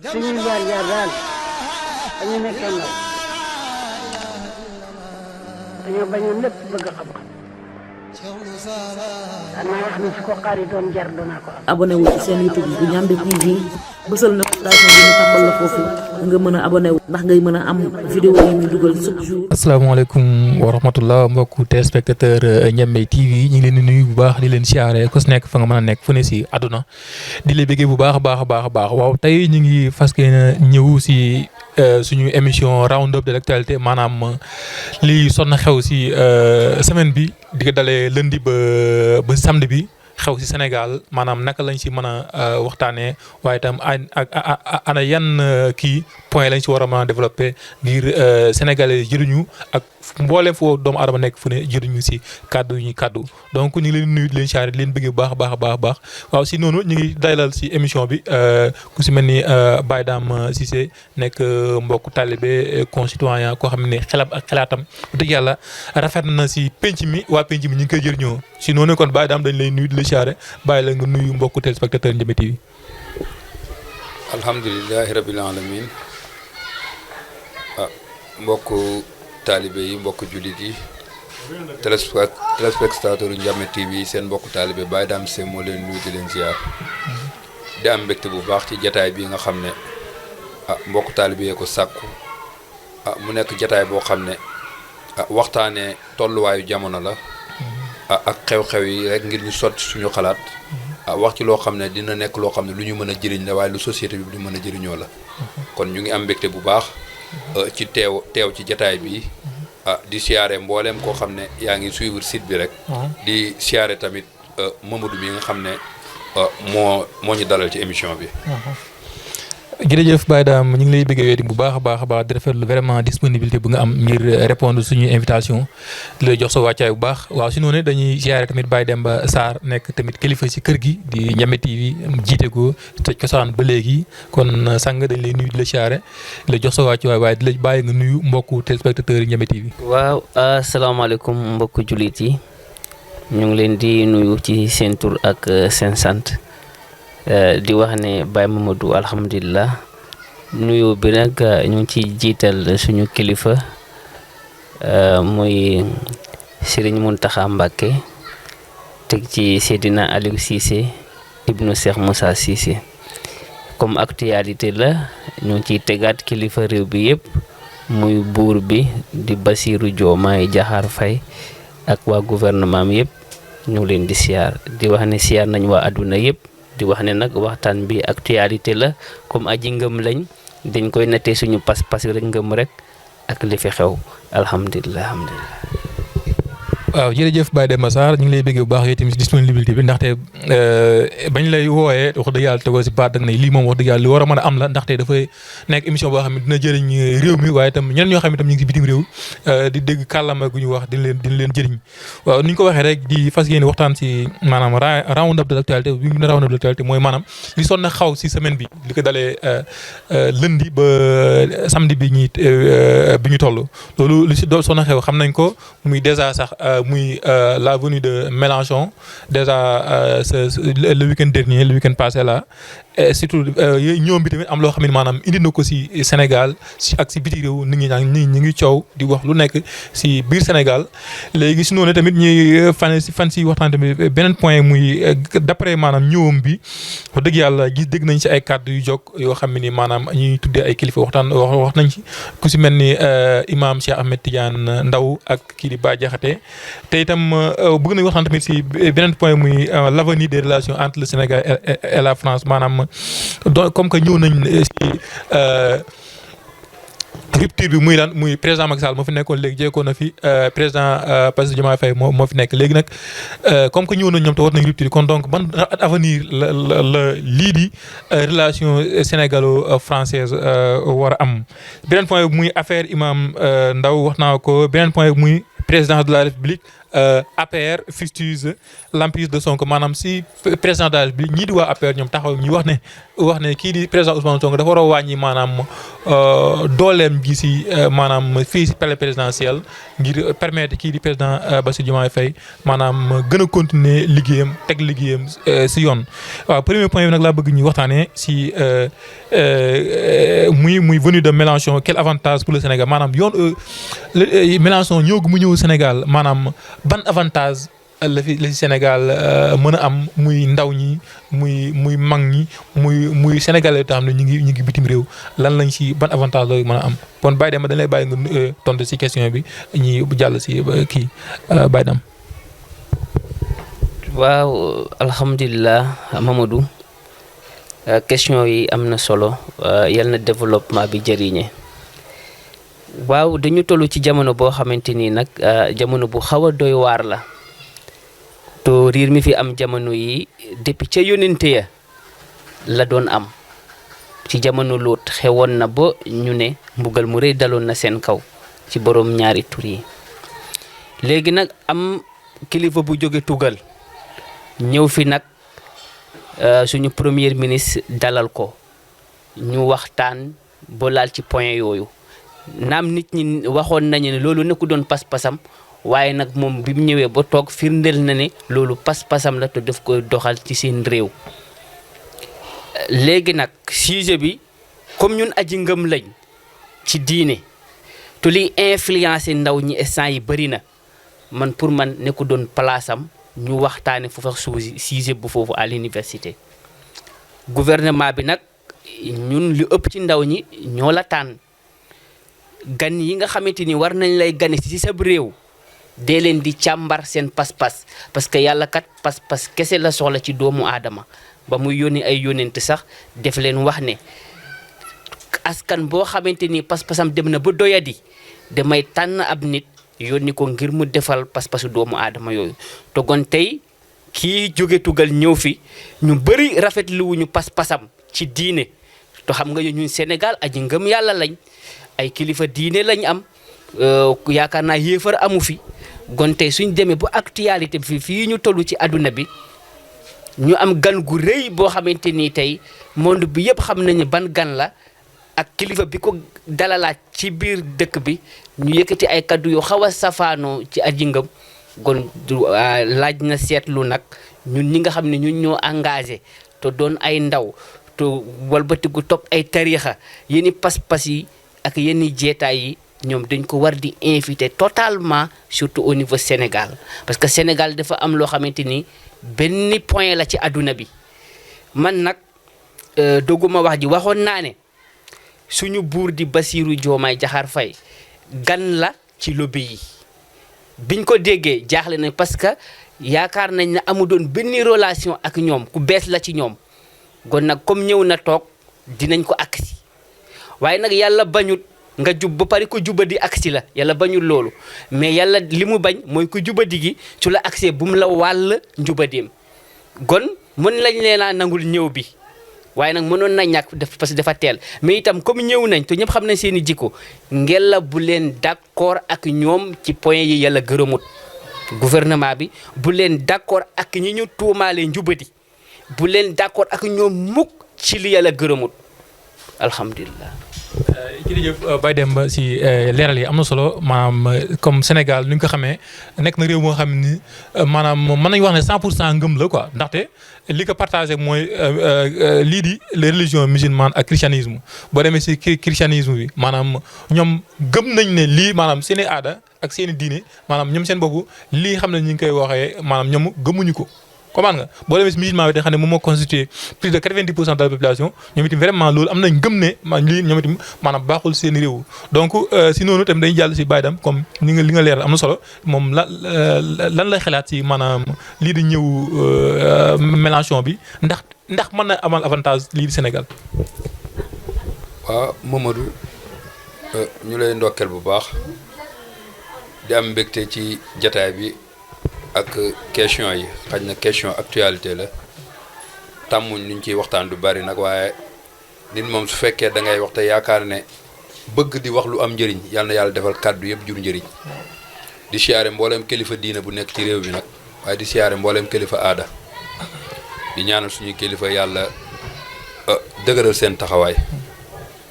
suñuy jaar jaar daal dañu nekkoon ndaw dañoo bañoon lépp bëgg xam-xam danaa wax ni su ko xaari doon jar danaa ko am. abonné wu ci seen YouTube bu Ndiamé TV bësal notification bi ñu tàmbal la foofu nga mën a abonné wu ndax ngay mën a am vidéo yi ñu dugal chaque jour. asalaamaaleykum wa rahmatullah mbokku téléspectateur Ndiamé TV ñu ngi leen di nuyu bu baax di leen siyaare ku si nekk fa nga mën a nekk fu ne si àdduna di la bëggee bu baax a baax a baax a baax waaw tey ñu ngi fas yéene ñëw si suñu émission round up de l'actualité maanaam li sonna xew si semaine bi di ko dalee lundi ba samedi bi xew si Sénégal maanaam naka lañ si mën a waxtaanee waaye itam ana yan kii point lañ si war a mën a développé ngir sénégalais jëriñu ak mboolem foo doomu aadama nekk fu ne jëriñu si kàddu yi ñuy kàddu donc ñu ngi leen nuyu di leen siyaare di leen bëgg bu baax a baax a baax a baax waaw si noonu ñu ngi dalal si émission bi ku si mel ni Baye Dame Cissé nekk mbokk talibé concitoyen koo xam ne xelam ak xalaatam dëgg yàlla rafet na si penc mi waa penc mi ñu ngi koy jëriñoo si noonu kon Baye Dame dañ lay nuyu di la siyaare bàyyi la nga nuyu mbokku téléspectateur Ndiamé TV. alhamdulilahi rabil alamin mbokku taalibe yi mbokku jullit yi téléspectateur Ndiamé TV seen mbokku taalibe Baye Dame Cissé moo leen nuyu di leen ziar di am mbégte bu baax ci jataay bi nga xam ne mbokku taalibe yee ko sàkku mu nekk jataay boo xam ne waxtaanee tolluwaayu jamono la ak xew-xew yi rek ngir ñu sotti suñu xalaat wax ci loo xam ne dina nekk loo xam ne lu ñu mën a jëriñ la waaye lu société bi du mën a jëriñoo la kon ñu ngi am mbégte bu baax ci teew ci jataay bi di siyaare mbooleem koo xam ne yaa ngi suivre site bi rek di siyaare tamit Mamadou mi nga xam ne moo ñu dalal ci émission bi. jërëjëf Baye Dame ñu ngi lay bëggee bu baax a baax di rafetlu vraiment disponibilité bu nga am ngir répondre suñuy invitation di lay jox sa wàccaay bu baax waaw si noonu dañuy ziare tamit Baye Demba Sarr nekk tamit kilifa si kër gi di Ndiamé TV jiite ko toj cosaan ba léegi kon sang dañ lay nuyu di la ziare di la jox sa wàccaay waaye di la bàyyi nga nuyu mbokku téléspectateurs yi Ndiamé TV. waaw asalaamaaleykum mbokku jullit yi ñu ngi leen di nuyu ci seen tur ak seen sant. di wax ne Baye Mamadou alhamdulilah nuyoo bi nag ñu ngi ciy jiital suñu kilifa muy Serigne Mountakha Mbacké teg ci Seydina Aliou Cissé ibnu Cheikh Moussa Cissé comme actualité la ñu ngi ciy tegaat kilifa réew bi yëpp muy buur bi di Bassirou Diomaye Diakhar Faye ak waa gouvernement mi yëpp ñu ngi leen di siyaar di wax ne siyaar nañ waa adduna yëpp. di wax ne nag waxtaan bi actualité la comme aji ngëm lañ dañ koy nattee suñu pas-pas rek ngëm rek ak li fi xew alhamdulilah. waaw jërëjëf Baye Demba Sarr ñu ngi lay bëggee bu baax yow tamit si disponibilité bi ndaxte bañ lay wooyee wax dëgg yàlla tegoo si baat ak ne lii moom wax dëgg yàlla li war a mën a am la ndaxte dafay nekk émission boo xam ne dina jëriñ réew mi waaye itam ñeneen ñoo xam ne itam ñu ngi si bitim réew di dégg kàllaama gu ñu wax dina leen jëriñ waaw ni ñu ko waxee rek di fas yéene waxtaan si maanaam round up de l'actualité bi ñu ne round up de l'actualité mooy maanaam li sonn na xaw si semaine bi li ko dalee lundi ba samedi bi ñu toll loolu li si doon sonn xew xam nañ ko muy dèjà sax muy la venue de Mélenchon déjà le week-end dernier le week-end passé là et surtout ñoom bi tamit am loo xam ne maanaam indi na ko si Sénégal ak si biti réew nit ñi ñu ngi coow di wax lu nekk si biir Sénégal léegi si noonu tamit ñuy fan si waxtaan tamit beneen point muy d'après maanaam ñëwam bi wax dëgg yàlla dégg nañ si ay kàddu yu jóg yoo xam ne ni maanaam ñuy tuddee ay kilifa wax nañ ci ku si mel ni imam Cheikh Ahmed Tidiane Ndaw ak kii di Bah Diakhaté te itam bëgg nañu waxtaan tamit si beneen point muy l'avenir des relations entre le Sénégal et la France maanaam donc comme que ñëw nañ si rupture bi muy lan muy président Macky Sall moo fi nekkoon léegi jéegoon na fi président Bassirou Diomaye Faye moo fi nekk léegi nag comme que ñëw nañ ñoom te war nañ rupture kon donc ban avenir la lii di relation sénégalo-française war a am beneen point bi muy affaire imam Ndaw wax naa ko beneen point bi muy présidence de la République APR fustige l'emprise de Sonko maanaam si président daal bi ñii di waa APR ñoom taxaw ñu wax ne kii di président Ousmane Sonko dafa war a wàññi maanaam dooleem gi si maanaam fii si palais présidentiel ngir permettre kii di président Bassirou Diomaye Faye maanaam gën a continuer liggéeyam teg liggéeyam si yoon. waaw premier point bi nag laa bëgg ñu waxtaanee si muy venu de Mélenchon quel avantage pour le Sénégal maanaam yoon Mélenchon mu ñëw Sénégal maanaam ban avantage la fi Sénégal mën a am muy ndaw ñi muy mag ñi muy sénégalais yoo xam ne ñu ngi bitim réew lan lañ si ban avantage la mën a am kon Baye Demba dañ lay bàyyi nga tontu si question bi ñi jàll si kii Baye Demba. waaw alhamdulilah Mamadou question yi am na solo yal na développement bi jëriñe waaw dañu toll ci jamono boo xamante ni nag jamono bu xaw a doy waar la to riir mi fi am jamono yi depuis ca yónnente ya la doon am ci jamono Luut xewoon na ba ñu ne mbugal mu rëy daloon na seen kaw ci borom ñaari tur yi léegi nag am kilifa bu jóge tugal ñëw fi nag suñu premier ministre dalal ko ñu waxtaan ba laal ci point yooyu naam nit ñi waxoon nañu ne loolu nekku doon pas-pasam waaye nag moom bi mu ñëwee ba toog firndeel na ne loolu pas-pasam la te daf koy doxal ci seen réew. léegi nag sujet bi comme ñun aji ngëm lañ ci diine te liy influencer ndaw ñi instant yi bëri na man pour man nekku doon place am ñu waxtaane fu fa sujet bu foofu à l'université gouvernement bi nag ñun li ëpp ci ndaw ñi ñoo la tànn gan yi nga xamante ni war nañ lay gane ci sa réew dee leen di càmbar seen pas-pas parce que yàlla kat pas-pas kese la soxla ci doomu aadama ba muy yónni ay yónnent sax def leen wax ne askan boo xamante ni pas-pasam dem na ba doyadi damay tànn ab nit yónni ko ngir mu defal pas-pasu doomu aadama yooyu togon tey kii jóge tugal ñëw fi ñu bëri rafetlu wuñu pas-pasam ci diine to xam nga ñun Sénégal aji ngëm yàlla lañ ay kilifa diine lañ am yaakaar naa yéefar amu fi gon tey suñ demee bu actualité bi fii ñu toll ci àdduna bi ñu am gan gu rëy boo xamante ni tey monde bi yëpp xam nañu ban gan la ak kilifa bi ko dalalaat ci biir dëkk bi ñu yëkkati ay kaddu yu xaw a safaanoo ci aji ngëm gon laaj na seetlu nag ñun ñi nga xam ne ñun ñoo engagé te doon ay ndaw te walbatiku topp ay tariixa yéeni pas-pas yi ak yenn jeetaay yi ñoom dañ ko war di invité totalement surtout au niveau Sénégal parce que Sénégal dafa am loo xamante ni benn point la ci àdduna bi man nag dogguma wax ji waxoon naa ne suñu buur di Bassirou Diomaye Diakhar Faye gan la ci lobby yi biñ ko déggee jaaxle nañ parce que yaakaar nañ ne amu doon benn relation ak ñoom ku bees la ci ñoom gon nag comme ñëw na toog dinañ ko agsi waaye nag yàlla bañut nga jub ba pare ko jubadi agsi la yàlla bañul loolu mais yàlla li mu bañ mooy ko jubadi gi su la agsee bu mu la wàll njubadeem gon mën lañ leena nangul ñëw bi waaye nag mënoon na ñàkk def parce que dafa teel mais itam comme ñëw nañ te ñëpp xam nañ seen i jikko ngel la bu leen d'accord ak ñoom ci point yi yàlla gërëmut gouvernement bi bu leen d'accord ak ñi ñu tuumaale njubadi bu leen d'accord ak ñoom mukk ci li yàlla gërëmut alhamdulilah. jërëjëf Baye Demba si leeral yi am na solo maanaam comme Sénégal ni nga ko xamee nekk na réew moo xam ni maanaam mën nañu wax ne 100% ngëm la quoi ndaxte li ko partagé mooy lii di les religions musulmanes ak christianisme boo demee si christianisme bi maanaam ñoom gëm nañ ne lii maanaam seen i aada ak seen i diine maanaam ñoom seen bopp lii xam ne ñu ngi koy waxee maanaam ñoom gëmuñu ko. comment nga boo demee si musulman bi te xam ne moom moo constitué plus de 90% de la population ñoom itam vraiment loolu am nañ gëm ne lii ñoom itam maanaam baaxul seen réew donc si noonu tamit dañuy jàll si Baye Dame comme li nga leeral am na solo moom lan lay xalaat si maanaam lii di ñëw Mélenchon bi ndax mën na amal avantage lii di Sénégal. waaw Mamadou ñu lay ndokkeel bu baax di am mbégte ci jataay bi. ak question yi xaj na question actualité la tàmmuñ nuñ ciy waxtaan du bari nag waaye nit moom su fekkee da ngay wax te yaakaar ne bëgg di wax lu am njëriñ yàlla na yàlla defal kàddu yëpp jur njëriñ di siyaare mbooleem kilifa diina bu nekk ci réew mi nag waaye di siyaare mbooleem kilifa aada di ñaanal suñuy kilifa yàlla dëgëral seen taxawaay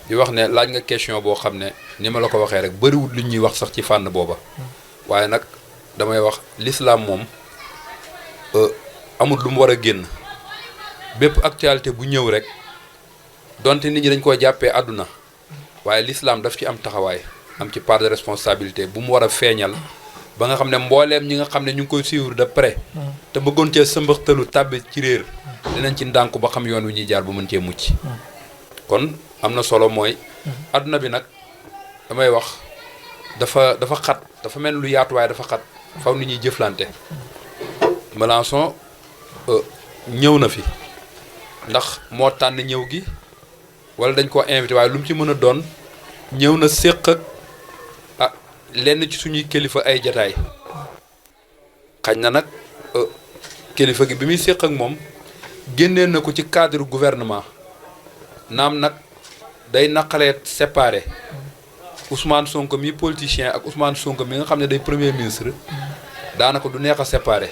di wax ne laaj nga question boo xam ne ni ma la ko waxee rek bëriwul lu ñuy wax sax ci fànn booba waaye nag damay wax l'islam moom amul lu mu war a génn bépp actualité bu ñëw rek donte nit ñi dañ koo jàppee àdduna waaye l'islam daf ci am taxawaay am ci part de responsabilité bu mu war a feeñal ba nga xam ne mbooleem ñi nga xam ne ñu ngi koy suivre de près te bëggoon cee sëmbaxtalu tàbbi ci réer dinañ ci ndànku ba xam yoon wi ñuy jaar ba mën cee mucc kon am na solo mooy àdduna bi nag damay wax dafa xat dafa mel lu yaatu waaye dafa xat faw nit ñuy jëflante Mélenchon ñëw na fi ndax moo tànn ñëw gi wala dañ koo invité waaye lu mu ci mën a doon ñëw na séq ak lenn ci suñuy kilifa ay jataay xañ na nag kilifa gi bi muy séq ak moom génnee na ko ci cadre gouvernement naam nag day naqalee séparé Ousmane Sonko mi politicien ak Ousmane Sonko mi nga xam ne day premier ministre daanaka du neex a séparé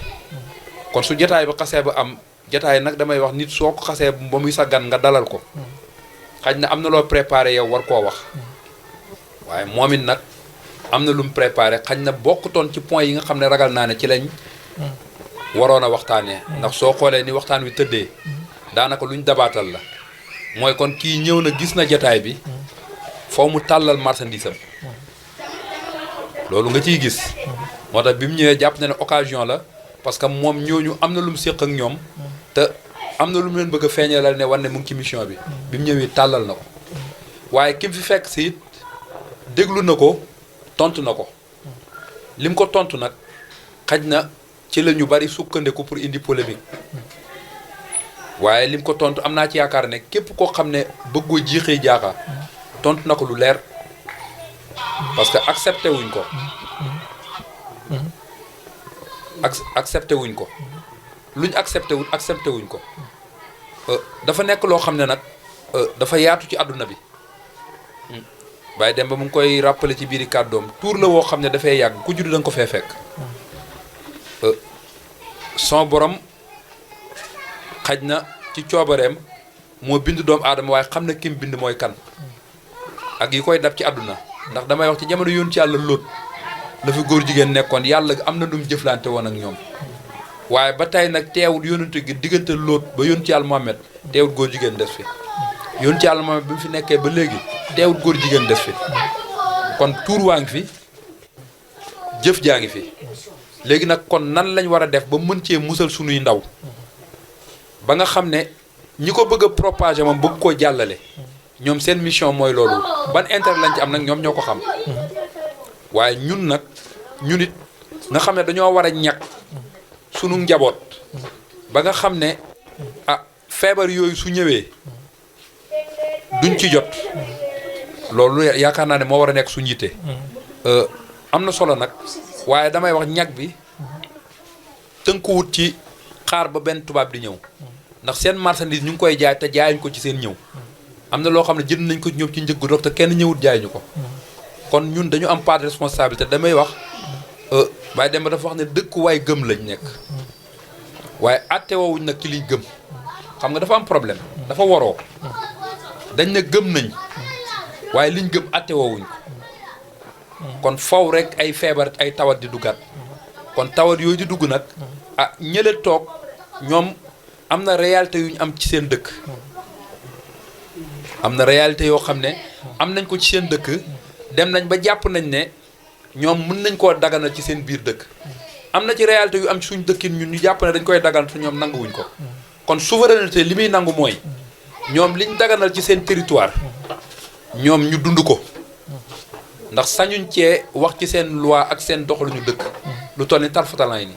kon su jataay ba xasee ba am jataay nag damay wax nit soo ko xasee ba muy sa gan nga dalal ko xaj na am na loo préparé yow war koo wax waaye moom it nag am na lu mu préparé xaj na bokkutoon ci point yi nga xam ne ragal naa ne ci lañ waroon a waxtaanee ndax soo xoolee ni waxtaan wi tëddee daanaka luñ dabaatal la mooy kon kii ñëw na gis na jataay bi foo mu tàllal marchandise am loolu nga ciy gis moo tax bi mu ñëwee jàpp na ne occasion la parce que moom ñooñu am na lu mu séq ak ñoom te am na lu mu leen bëgg a feeñalal ne war ne mu ngi ci mission bi bi mu ñëwee tàllal na ko waaye ki mu fi fekk si it déglu na ko tontu na ko lim ko tontu nag xaj na ci la ñu bari sukkandiku pour indi polémique waaye lim ko tontu am naa ci yaakaar ne képp koo xam ne bëggoo jiixee jaaxa tontu na ko lu leer parce que accepté wuñ ko accepté wuñ ko luñ accepté wuñ ko dafa nekk loo xam ne nag dafa yaatu ci àdduna bi Baye Demba mu ngi koy rappelé ci biiri kàddoom tuur la woo xam ne dafay yàgg ku judd da nga ko fee fekk son borom xaj na ci coobareem moo bind doomu aadama waaye xam na kim bind mooy kan ak yi koy dab ci àdduna ndax damay wax ci jamono yoon ci yàlla lóot la fi góor jigéen nekkoon yàlla am na lu mu jëflante woon ak ñoom waaye ba tey nag teewul yónante gi diggante lóot ba yoon ci yàlla Muhammad teewul góor jigéen des fi yoon ci yàlla Muhammad bi mu fi nekkee ba léegi teewul góor jigéen des fi kon tuur waa ngi fi jëf jaa ngi fi léegi nag kon nan lañ war a def ba mën cee musal sunuy ndaw ba nga xam ne ñi ko bëgg a propager moom bëgg koo jàllale ñoom seen mission mooy loolu ban intérêt lañ ci am nag ñoom ñoo ko xam waaye ñun nag ñun it nga xam ne dañoo war a ñàkk sunu njaboot ba nga xam ne feebar yooyu su ñëwee duñ ci jot loolu yaakaar naa ne moo war a nekk suñu yitte am na solo nag waaye damay wax ñàkk bi tënkuwut ci xaar ba benn tubaab di ñëw ndax seen marchandise ñu ngi koy jaay te jaayuñ ko ci seen ñëw am na loo xam ne jënd nañ ko ñoom ci njëggu doog te kenn ñëwut jaay ñu ko kon ñun dañu am part de responsabilité damay wax Baye Demba dafa wax ne dëkkuwaay gëm lañ nekk waaye àttewoowuñ nag ci liñ gëm xam nga dafa am problème dafa waroo dañ ne gëm nañ waaye liñ gëm àttewoowuñ ko kon faw rek ay feebar ay tawat di duggaat kon tawat yooyu di dugg nag ñële toog ñoom am na réalité yu ñu am ci seen dëkk am na réalité yoo xam ne am nañ ko ci seen dëkk dem nañ ba jàpp nañ ne ñoom mën nañ koo daganal ci seen biir dëkk am na ci réalité yu am ci suñu dëkkin ñun ñu jàpp ne dañ koy daganal te ñoom nanguwuñ ko kon souveraineté li muy nangu mooy ñoom liñ daganal ci seen territoire ñoom ñu dund ko ndax sañuñ cee wax ci seen loi ak seen doxaluñu dëkk lu toll ni tarfatalaay ni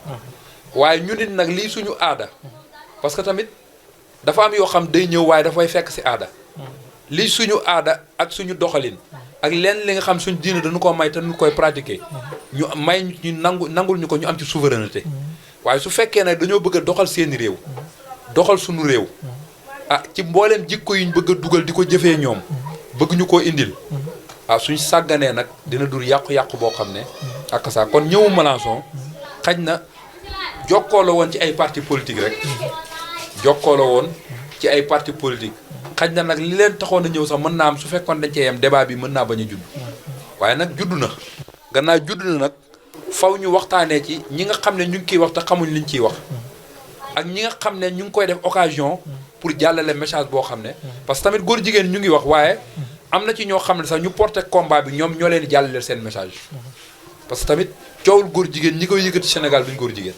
waaye ñu nit nag lii suñu aada parce que tamit dafa am yoo xam day ñëw waaye dafay fekk si aada lii suñu aada ak suñu doxalin ak lenn li nga xam suñu diine dañu ko may te ñu koy pratiquer ñu may ñu nangul ñu ko ñu am ci souveraineté waaye su fekkee nag dañoo bëgg a doxal seeni réew doxal suñu réew ci mbooleem jikko yi ñu bëgg a dugal di ko jëfee ñoom bëgg ñu koo indil suñ sàgganee nag dina dur yàqu-yàqu boo xam ne ak ça kon ñëwu Mélenchon xaj na jokkoo la woon ci ay parti politique rek jokkoo la woon ci ay parti politique xaj na nag li leen taxoon a ñëw sax mën naa am su fekkoon dañ cee yem débat bi mën naa bañ a judd waaye nag judd na gannaaw judd na nag faw ñu waxtaanee ci ñi nga xam ne ñu ngi kiy wax te xamuñ liñ ciy wax ak ñi nga xam ne ñu ngi koy def occasion pour jàllale message boo xam ne parce que tamit góor jigéen ñu ngi wax waaye am na ci ñoo xam ne sax ñu porté combat bi ñoom ñoo leen di jàllaleel seen message parce que tamit coowul góor jigéen ñi koy yëkkati Sénégal duñ góor jigéen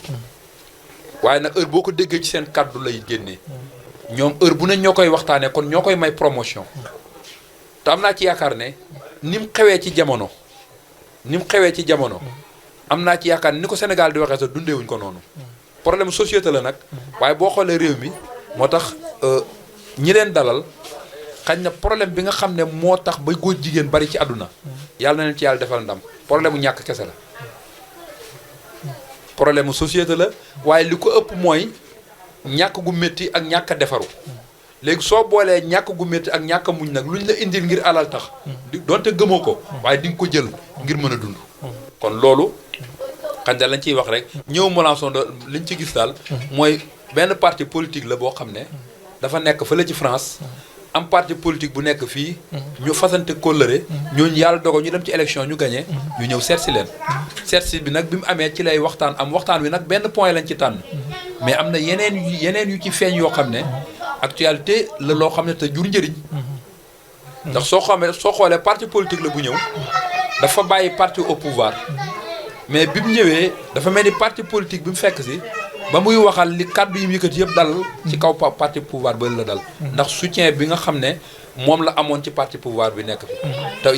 waaye nag heure boo ko déggee ci seen kàddu lay génnee ñoom heure bu ne ñoo koy waxtaanee kon ñoo koy may promotion te am naa ci yaakaar ne ni mu xewee ci jamono am naa ci yaakaar ni ko Sénégal di waxee sax dundeewuñ ko noonu problème société la nag waaye boo xoolee réew mi moo tax ñi leen dalal xañ na problème bi nga xam ne moo tax ba góor jigéen bari ci àdduna yàlla na leen ci yàlla defal ndam problème mu ñàkk kese la problème mu société la waaye li ko ëpp mooy ñàkk gu métti ak ñàkk a defaru léegi soo boolee ñàkk gu métti ak ñàkk a muñ nag luñ la indil ngir alal tax donte gëmoo ko waaye di nga ko jël ngir mën a dund kon loolu xam ne lañ ciy wax rek ñëw Mélenchon liñ ci gis daal mooy benn parti politique la boo xam ne dafa nekk fële ci France am parti politique bu nekk fii ñu fasante kóllëre ñooñu yàlla dogal ñu dem ci élection ñu gagné ñu ñëw seet si leen seet si bi nag bi mu amee ci lay waxtaan am waxtaan wi nag benn point lañ ci tànn mais am na yeneen yu ci feeñ yoo xam ne actualité la loo xam ne te jur njëriñ ndax soo xoolee parti politique la bu ñëw dafa bàyyi parti au pouvoir mais bi mu ñëwee dafa mel ni parti politique bi mu fekk si ba muy waxal li kàddu yi mu yëkkati yëpp dal ci kaw parti pouvoir ba la dal ndax soutien bi nga xam ne moom la amoon ci parti pouvoir bi nekk fi te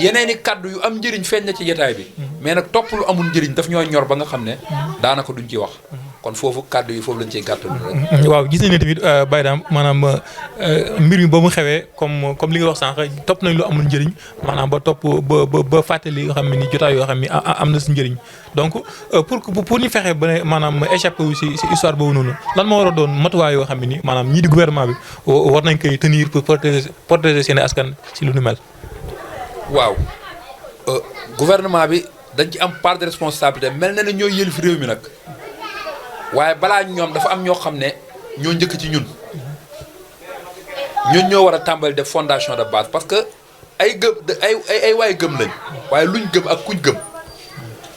yeneen i kàddu yu am njëriñ feeñ na ci jotaay bi mais nag topp lu amul njëriñ daf ñoo ñor ba nga xam ne daanaka duñ ci wax kon foofu kàddu yi foofu lañ ciy gàttal rek. waaw gis nañ ne tamit Baye Dame maanaam mbir mi ba mu xewee comme li nga wax sànq topp nañ lu amul njëriñ maanaam ba topp ba fàttali nga xam ne ni jotaay yoo xam ne am na si njëriñ donc pour ñu fexe ba ne maanaam échappé wu si histoire boobu noonu lan moo war a doon matuwaay yoo xam ne ni maanaam ñii di gouvernement bi war nañ koy tenir pour protéger seen askan si lu nu mel. waaw gouvernement bi dañ ci am part de responsabilité mel na ne ñooy yëlif réew mi nag. waaye balaa ñoom dafa am ñoo xam ne ñoo njëkk ci ñun ñoo war a tàmbali def fondation de base parce que ay waay gëm lañ waaye luñ gëm ak kuñ gëm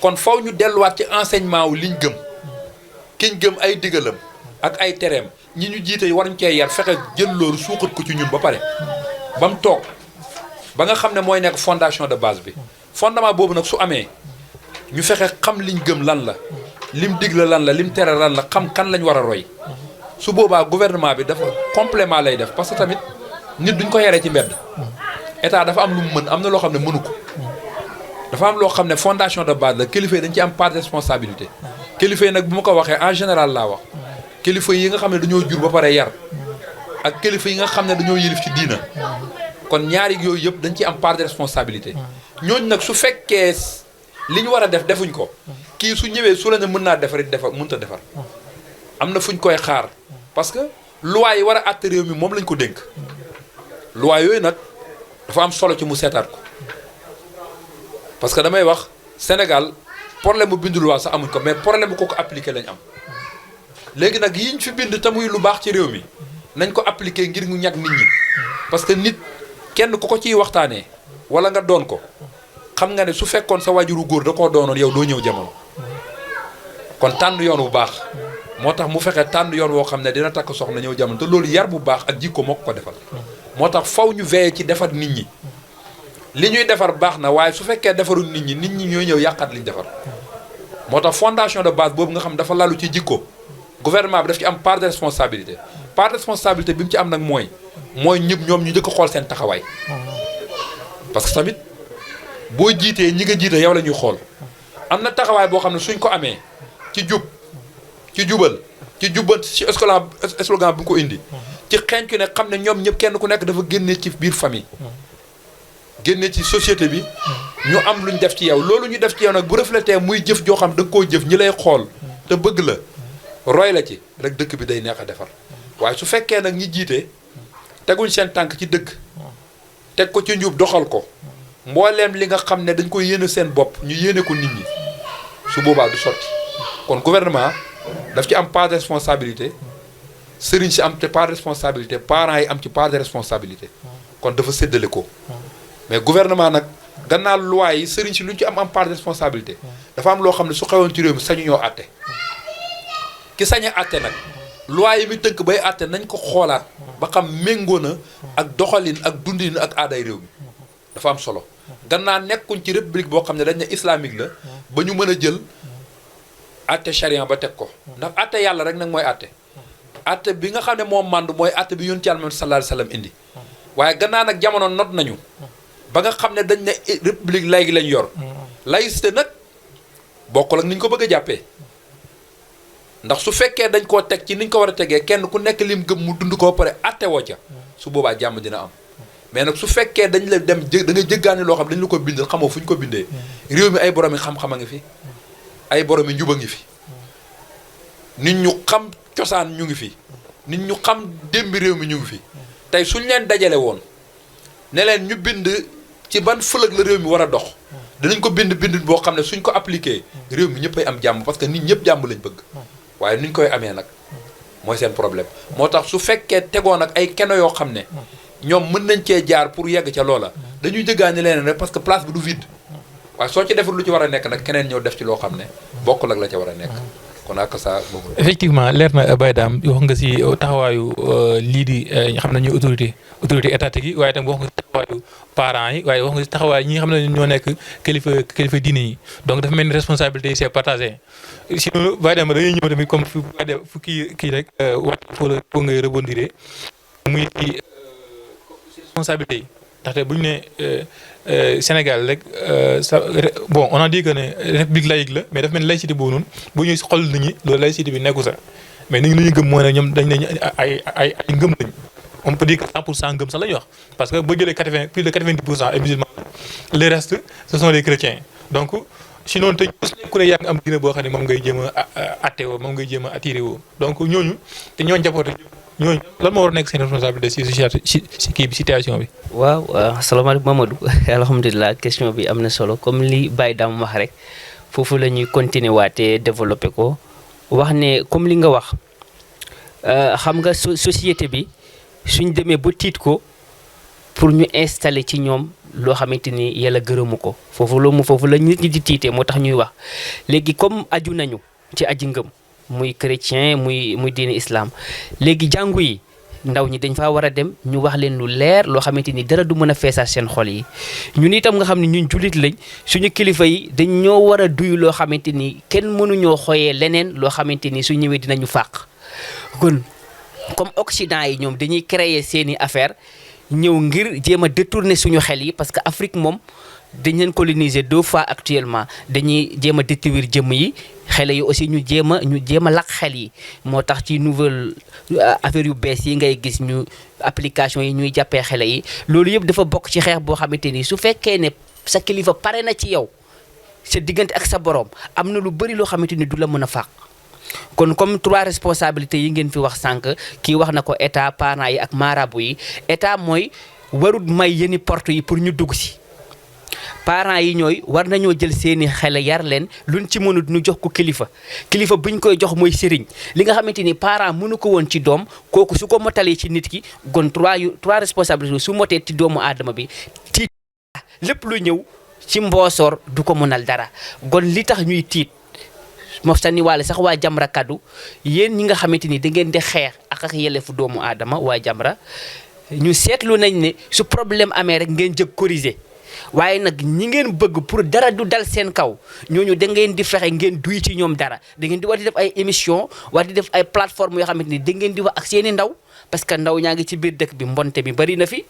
kon faw ñu delluwaat ci enseignement wu liñ gëm kiñ gëm ay digalam ak ay tereem ñi ñu jiite war ñu cee yar fexe jël loolu suuxat ko ci ñun ba pare ba mu toog ba nga xam ne mooy nekk fondation de base bi fondement boobu nag su amee ñu fexe xam liñ gëm lan la lim digle lan la lim tere lan la xam kan lañ war a roy su boobaa gouvernement bi dafa complément lay def parce que tamit nit duñ ko yaree ci mbedd état dafa am lu mu mën am na loo xam ne mënu ko dafa am loo xam ne fondation de base la kilifa yi dañ ci am part de responsabilité kilifa yi nag bu ma ko waxee en général laa wax kilifa yi nga xam ne dañoo jur ba pare yar ak kilifa yi nga xam ne dañoo yëlif ci diina kon ñaari yooyu yëpp dañ ci am part de responsabilité ñooñu nag su fekkee li ñu war a def defuñ ko kii su ñëwee su la ne mën naa defar it defar mënut a defar am na fuñ koy xaar parce que loi yi war a àtte réew mi moom lañ ko dénk loi yooyu nag dafa am solo ci mu seetaat ko parce que damay wax Sénégal problème bu bindu loi sax amuñ ko mais problème bu ko appliqué lañ am léegi nag yiñ fi bind te muy lu baax ci réew mi nañ ko appliqué ngir ñu ñag nit ñi parce que nit kenn ku ko ciy waxtaanee wala nga doon ko xam nga ne su fekkoon sa wajuru góor da koo doonoon yow doo ñëw jamono kon tànn yoon bu baax moo tax mu fexe tànn yoon woo xam ne dina takk soxna ñëw jamono te loolu yar bu baax ak jikko moo ko defal moo tax faw ñu veillé ci defar nit ñi li ñuy defar baax na waaye su fekkee defarul nit ñi ñooy ñëw yàqaat liñ defar moo tax fondation de base boobu nga xam dafa lalu ci jikko gouvernement bi daf ci am part de responsabilité part de responsabilité bi mu ci am nag mooy ñëpp ñoom ñu njëkk xool seen taxawaay parce que tamit boo jiitee ñi nga jiite yow la ñuy xool am na taxawaay boo xam ne suñ ko amee ci jub ci jubal ci jubbanti ci slogan bu ko indi ci xeeñcu ne xam ne ñoom ñëpp kenn ku nekk dafa génnee ci biir famille génnee ci société bi ñu am luñ def ci yow loolu ñu def ci yow nag bu reflété muy jëf joo xam da nga koo jëf ñi lay xool te bëgg la roy la ci rek dëkk bi day neex a defar waaye su fekkee nag ñi jiite teguñ seen tànk ci dëgg teg ko ci njub doxal ko mbooleem li nga xam ne dañ koy yéene seen bopp ñu yéene ko nit ñi su boobaa du sotti kon gouvernement daf ci am part de responsabilité sëriñ si am te part de responsabilité parents yi am ci part de responsabilité kon dafa séddale ko mais gouvernement nag gannaaw loi yi sëriñ si lu ñu ci am part de responsabilité dafa am loo xam ne su xewoon ci réew mi sañu ñoo àtte ki sañ a àtte nag loi yi mi tënk bay àtte nañ ko xoolaat ba xam méngoo na ak doxalin ak dundin ak aaday réew mi dafa am solo gannaaw nekkuñ ci république boo xam ne dañ ne islamique la ba ñu mën a jël àtte charia ba teg ko ndax àtte yàlla rek nag mooy àtte bi nga xam ne moom màndu mooy àtte bi yonent Yàlla sallallahu alayhi wa sallam indi waaye gannaaw nag jamono not nañu ba nga xam ne dañ ne république laïque lañ yor laïcité nag bokkul ak ni ñu ko bëgg a jàppee ndax su fekkee dañ koo teg ci niñ ko war a tegee kenn ku nekk lim gëm mu dund ko ba pare àtte woo ca su boobaa jàmm dina am mais nag su fekkee dañ la dem da nga jëggaani loo xam dañ la ko bindal xamoo fu ñu ko bindee réew mi ay boromi xam-xam a ngi fi ay boromi njub a ngi fi nit ñu xam cosaan ñu ngi fi nit ñu xam démbi réew mi ñu ngi fi tey suñ leen dajale woon ne leen ñu bind ci ban fëlëg la réew mi war a dox dinañ ko bind boo xam ne suñ ko appliqué réew mi ñëpp ay am jàmm parce que nit ñëpp jàmm lañ bëgg waaye nuñ koy amee nag mooy seen problème moo tax su fekkee tegoon nag ay keno yoo xam ne ñoom mën nañ cee jaar pour yegg ca loola dañuy jëggaani leneen rek parce que place bi du vide waaye soo ci deful lu ci war a nekk nag keneen ñëw def ci loo xam ne bokkul ak la ca war a nekk kon ak ça boobu. effectivement leer na Baye Dame wax nga si taxawaayu lii di xam nañu autorité étatique yi waaye tam wax nga si taxawaayu parents yi waaye wax nga si taxawaay ñi nga xam ne ñoo nekk kilifa diine yi donc dafa mel ni responsabilité yi c'est partagé sinon Baye Dame dañuy ñëw tamit comme fu kii rek wàcc foo ngay rebondir muy responsabilité yi ndaxte bu ñu nee Sénégal rek bon on a dit que ne république laïque la mais dafa mel ni laïcité boobu noonu bu ñuy xool nit ñi loolu laïcité bi nekku sax mais nit ñi lu ñu gëm mooy ne ñoom dañ ne ay ngëm lañ on peut dire que 100% ngëm sax la ñuy wax parce que boo jëlee plus de 90% ay musulmans le reste ce sont des chrétiens donc sinon te ku ne yaa ngi am diine boo xam ne moom ngay jéem a atte woo moom ngay jéem a attiré woo donc ñooñu te ñoo njaboote ñooñu lan moo war a nekk seen responsabilité si kii bi situation bi. waaw asalaamaaleykum Mamadou alhamdulilah question bi am na solo comme li Baye Dame wax rek foofu la ñuy continuer waatee développer ko wax ne comme li nga wax xam nga société bi suñ demee ba tiit ko pour ñu installer ci ñoom loo xamante ni yàlla gërëmu ko foofu la nit ñi di tiitee moo tax ñuy wax léegi comme aju nañu ci aji ngëm muy chrétien muy diine islam léegi jàngu yi ndaw ñi dañ faa war a dem ñu wax leen lu leer loo xamante ni dara du mën a feesaat seen xol yi ñun itam nga xam ne ñun jullit lañ suñu kilifa yi dañ ñoo war a duy loo xamante ni kenn mënuñoo xooyee leneen loo xamante ni su ñëwee dinañu fàq kon comme Occident yi ñoom dañuy créer seeni affaire ñëw ngir jéem a détourner suñu xel yi parce que Afrique moom dañ leen coloniser 2 fois actuellement dañuy jéem a détruire jëmm yi xale yi aussi ñu jéem a lakk xel yi moo tax ci nouvelle affaire yu bees yi ngay gis ñu application yi ñuy jàppee xale yi loolu yëpp dafa bokk ci xeex boo xamante ni su fekkee ne sa kilifa pare na ci yow sa diggante ak sa borom am na lu bëri loo xamante ni du la mën a fàq kon comme 3 responsabilités yi ngeen fi wax sànq kii wax na ko état parents yi ak marabout yi état mooy warut may yenni porte yi pour ñu dugg si parents yi ñooy war nañoo jël seeni xel yar leen luñ ci mënut ñu jox ko kilifa buñ koy jox mooy sëriñ li nga xamante ni parent mënu ko woon ci doom kooku su ko motalee ci nit ki gon 3 responsabilités su motee ci doomu aadama bi tiit lépp lu ñëw ci mboosoor du ko mënal dara gon li tax ñuy tiit moo sànniwaale sax waa Jamra kaddu yéen ñi nga xamante ni da ngeen di xeex ak yelleefu doomu aadama waa Jamra ñu seetlu nañ ne su problème amee rek ngeen jëg corriger waaye nag ñi ngeen bëgg pour dara du dal seen kaw ñooñu da ngeen di fexe ngeen duy ci ñoom dara da ngeen di war di def ay émission war di def ay plateforme yoo xamante ni da ngeen di wax ak seeni ndaw parce que ndaw ñaa ngi ci biir dëkk bi mbonte bi bari na fi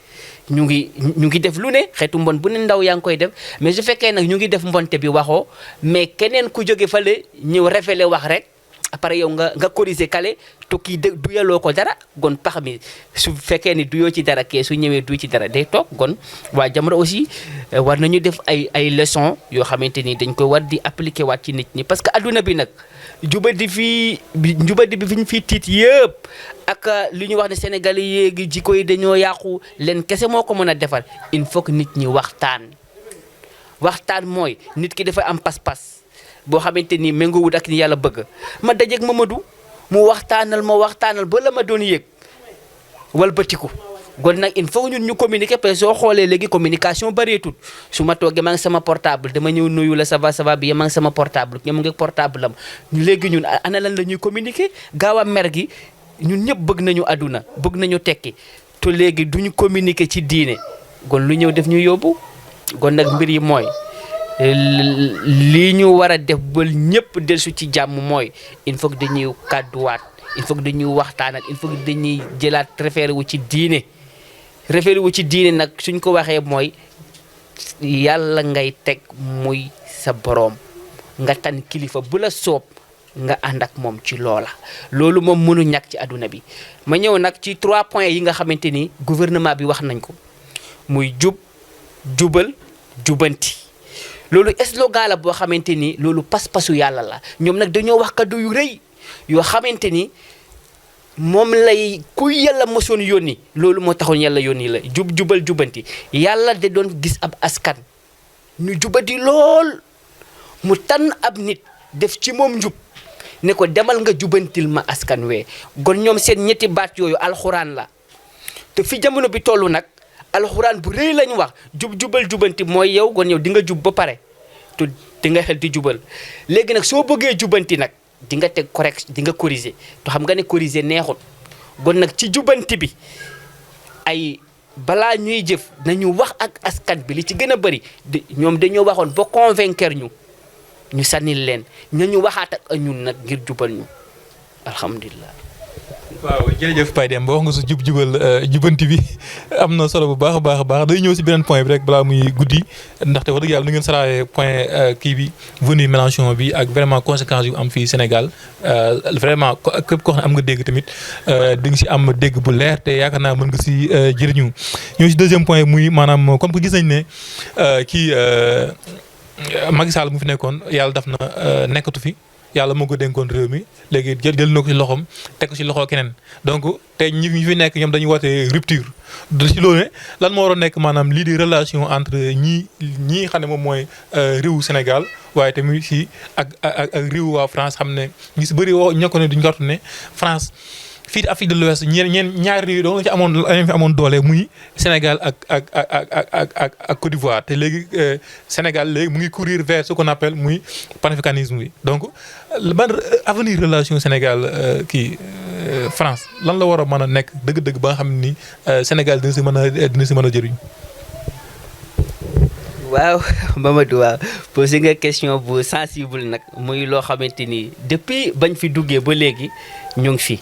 ñu ngi def lu ne xeetu mbon bu ne ndaw yaa ngi koy def mais su fekkee nag ñu ngi def mbonte bi waxoo mais keneen ku jóge fale ñëw révélé wax rek après yow nga corriger kale to kii duyaloo ko dara gon pax mi su fekkee ni duyoo ci dara kee su ñëwee duy ci dara day toog gon waa Jamra aussi war nañu def ay leçons yoo xamante ni dañ ko war di appliquer waat ci nit ñi parce que adduna bi nag njubadi bi fi ñu fii tiit yëpp ak li ñu wax ne Sénégalais yéegi jikko yi dañoo yàqu leen kese moo ko mën a defar il faut que nit ñi waxtaan waxtaan mooy nit ki dafa am pas-pas boo xamante ni méngoowut ak ni yàlla bëgg ma dajeeg Mamadou mu waxtaanal ba la ma doon yëg walbatiku kon nag il faut ñun ñu communiquer parce que soo xoolee léegi communication bëreetul su ma toogee maa ngi sama portable dama ñëw nuyu la ça va bi maa ngi sama portable ñoom ngi portable am léegi ñun ana lan la ñuy communiquer gaaw a mer gi ñun ñëpp bëgg nañu àdduna bëgg nañu tekki te léegi duñu communiquer ci diine kon lu ñëw def ñu yóbbu kon nag mbir yi mooy lii ñu war a def ba ñëpp dellu ci jàmm mooy il faut que dañuy kàdduwaat il faut que dañuy waxtaanat il faut que dañuy jëlaat référé wu ci diine nag suñ ko waxee mooy yàlla ngay teg muy sa boroom nga tan kilifa bu la soob nga ànd ak moom ci loola loolu moom mënu ñàkk ci àdduna bi ma ñëw nag ci 3 points yi nga xamante ni gouvernement bi wax nañ ko muy jubal jubanti loolu slogan la boo xamante ni loolu pas-pasu yàlla la ñoom nag dañoo wax kaddu yu rëy yoo xamante ni moom lay ku yàlla mosoon yónni loolu moo taxoon yàlla yónni la jubal jubanti yàlla da doon gis ab askan ñu jubadi lool mu tànn ab nit def ci moom njub ne ko demal nga jubantil ma askan wee kon ñoom seen ñetti baat yooyu alxuraan la te fi jamono bi toll nag alxuraan bu rëy lañ wax jubal jubanti mooy yow kon yow di nga jub ba pare te di nga xel di jubal léegi nag soo bëggee jubanti nag di nga teg correct di nga corriger te xam nga ne corriger neexut kon nag ci jubanti bi ay balaa ñuy jëf nañu wax ak askan bi li ci gën a bëri ñoom dañoo waxoon ba convaincre ñu sànnil leen ñu waxaat ak ñun nag ngir jubal ñu alhamdulilah. waaw jërëjëf Baye Demba wax nga sa jubanti bi am na solo bu baax a baax day ñëw si beneen point bi rek balaa muy guddi ndaxte wax dëgg yàlla nu ngeen saraawee point kii bi venue Mélenchon bi ak vraiment conséquences yu am fii Sénégal vraiment képp koo xam ne am nga dégg tamit di nga si am dégg bu leer te yaakaar naa mën nga si jëriñu ñëw si deuxième point muy maanaam comme que gis nañ ne kii Macky Sall mu fi nekkoon yàlla daf na nekkatu fi. yàlla moo ko dénkoon réew mi léegi jël na ko ci loxoom teg ko ci loxo keneen donc te ñi fi nekk ñoom dañuy woote rupture ci loolu ne lan moo war a nekk maanaam lii di relation entre ñii xam ne moom mooy réewu Sénégal waaye tamit si ak réewu waa France xam ne ñu si bëri woo ñoo ko ne duñu jortu ne France fii Afrique de l'Ouest ñaari réew doo nga ci amoon doole muy Sénégal ak Côte d'Ivoire te léegi Sénégal léegi mu ngi courir vers ce qu'on appelle muy panafricanisme bi donc ban avenir relation Sénégal France lan la war a mën a nekk dëgg-dëgg ba nga xam ni Sénégal dina si mën a jëriñ. waaw Mamadou waaw posé nga question bu sensible nag muy loo xamante ni depuis bañ fi duggee ba léegi ñu ngi fi.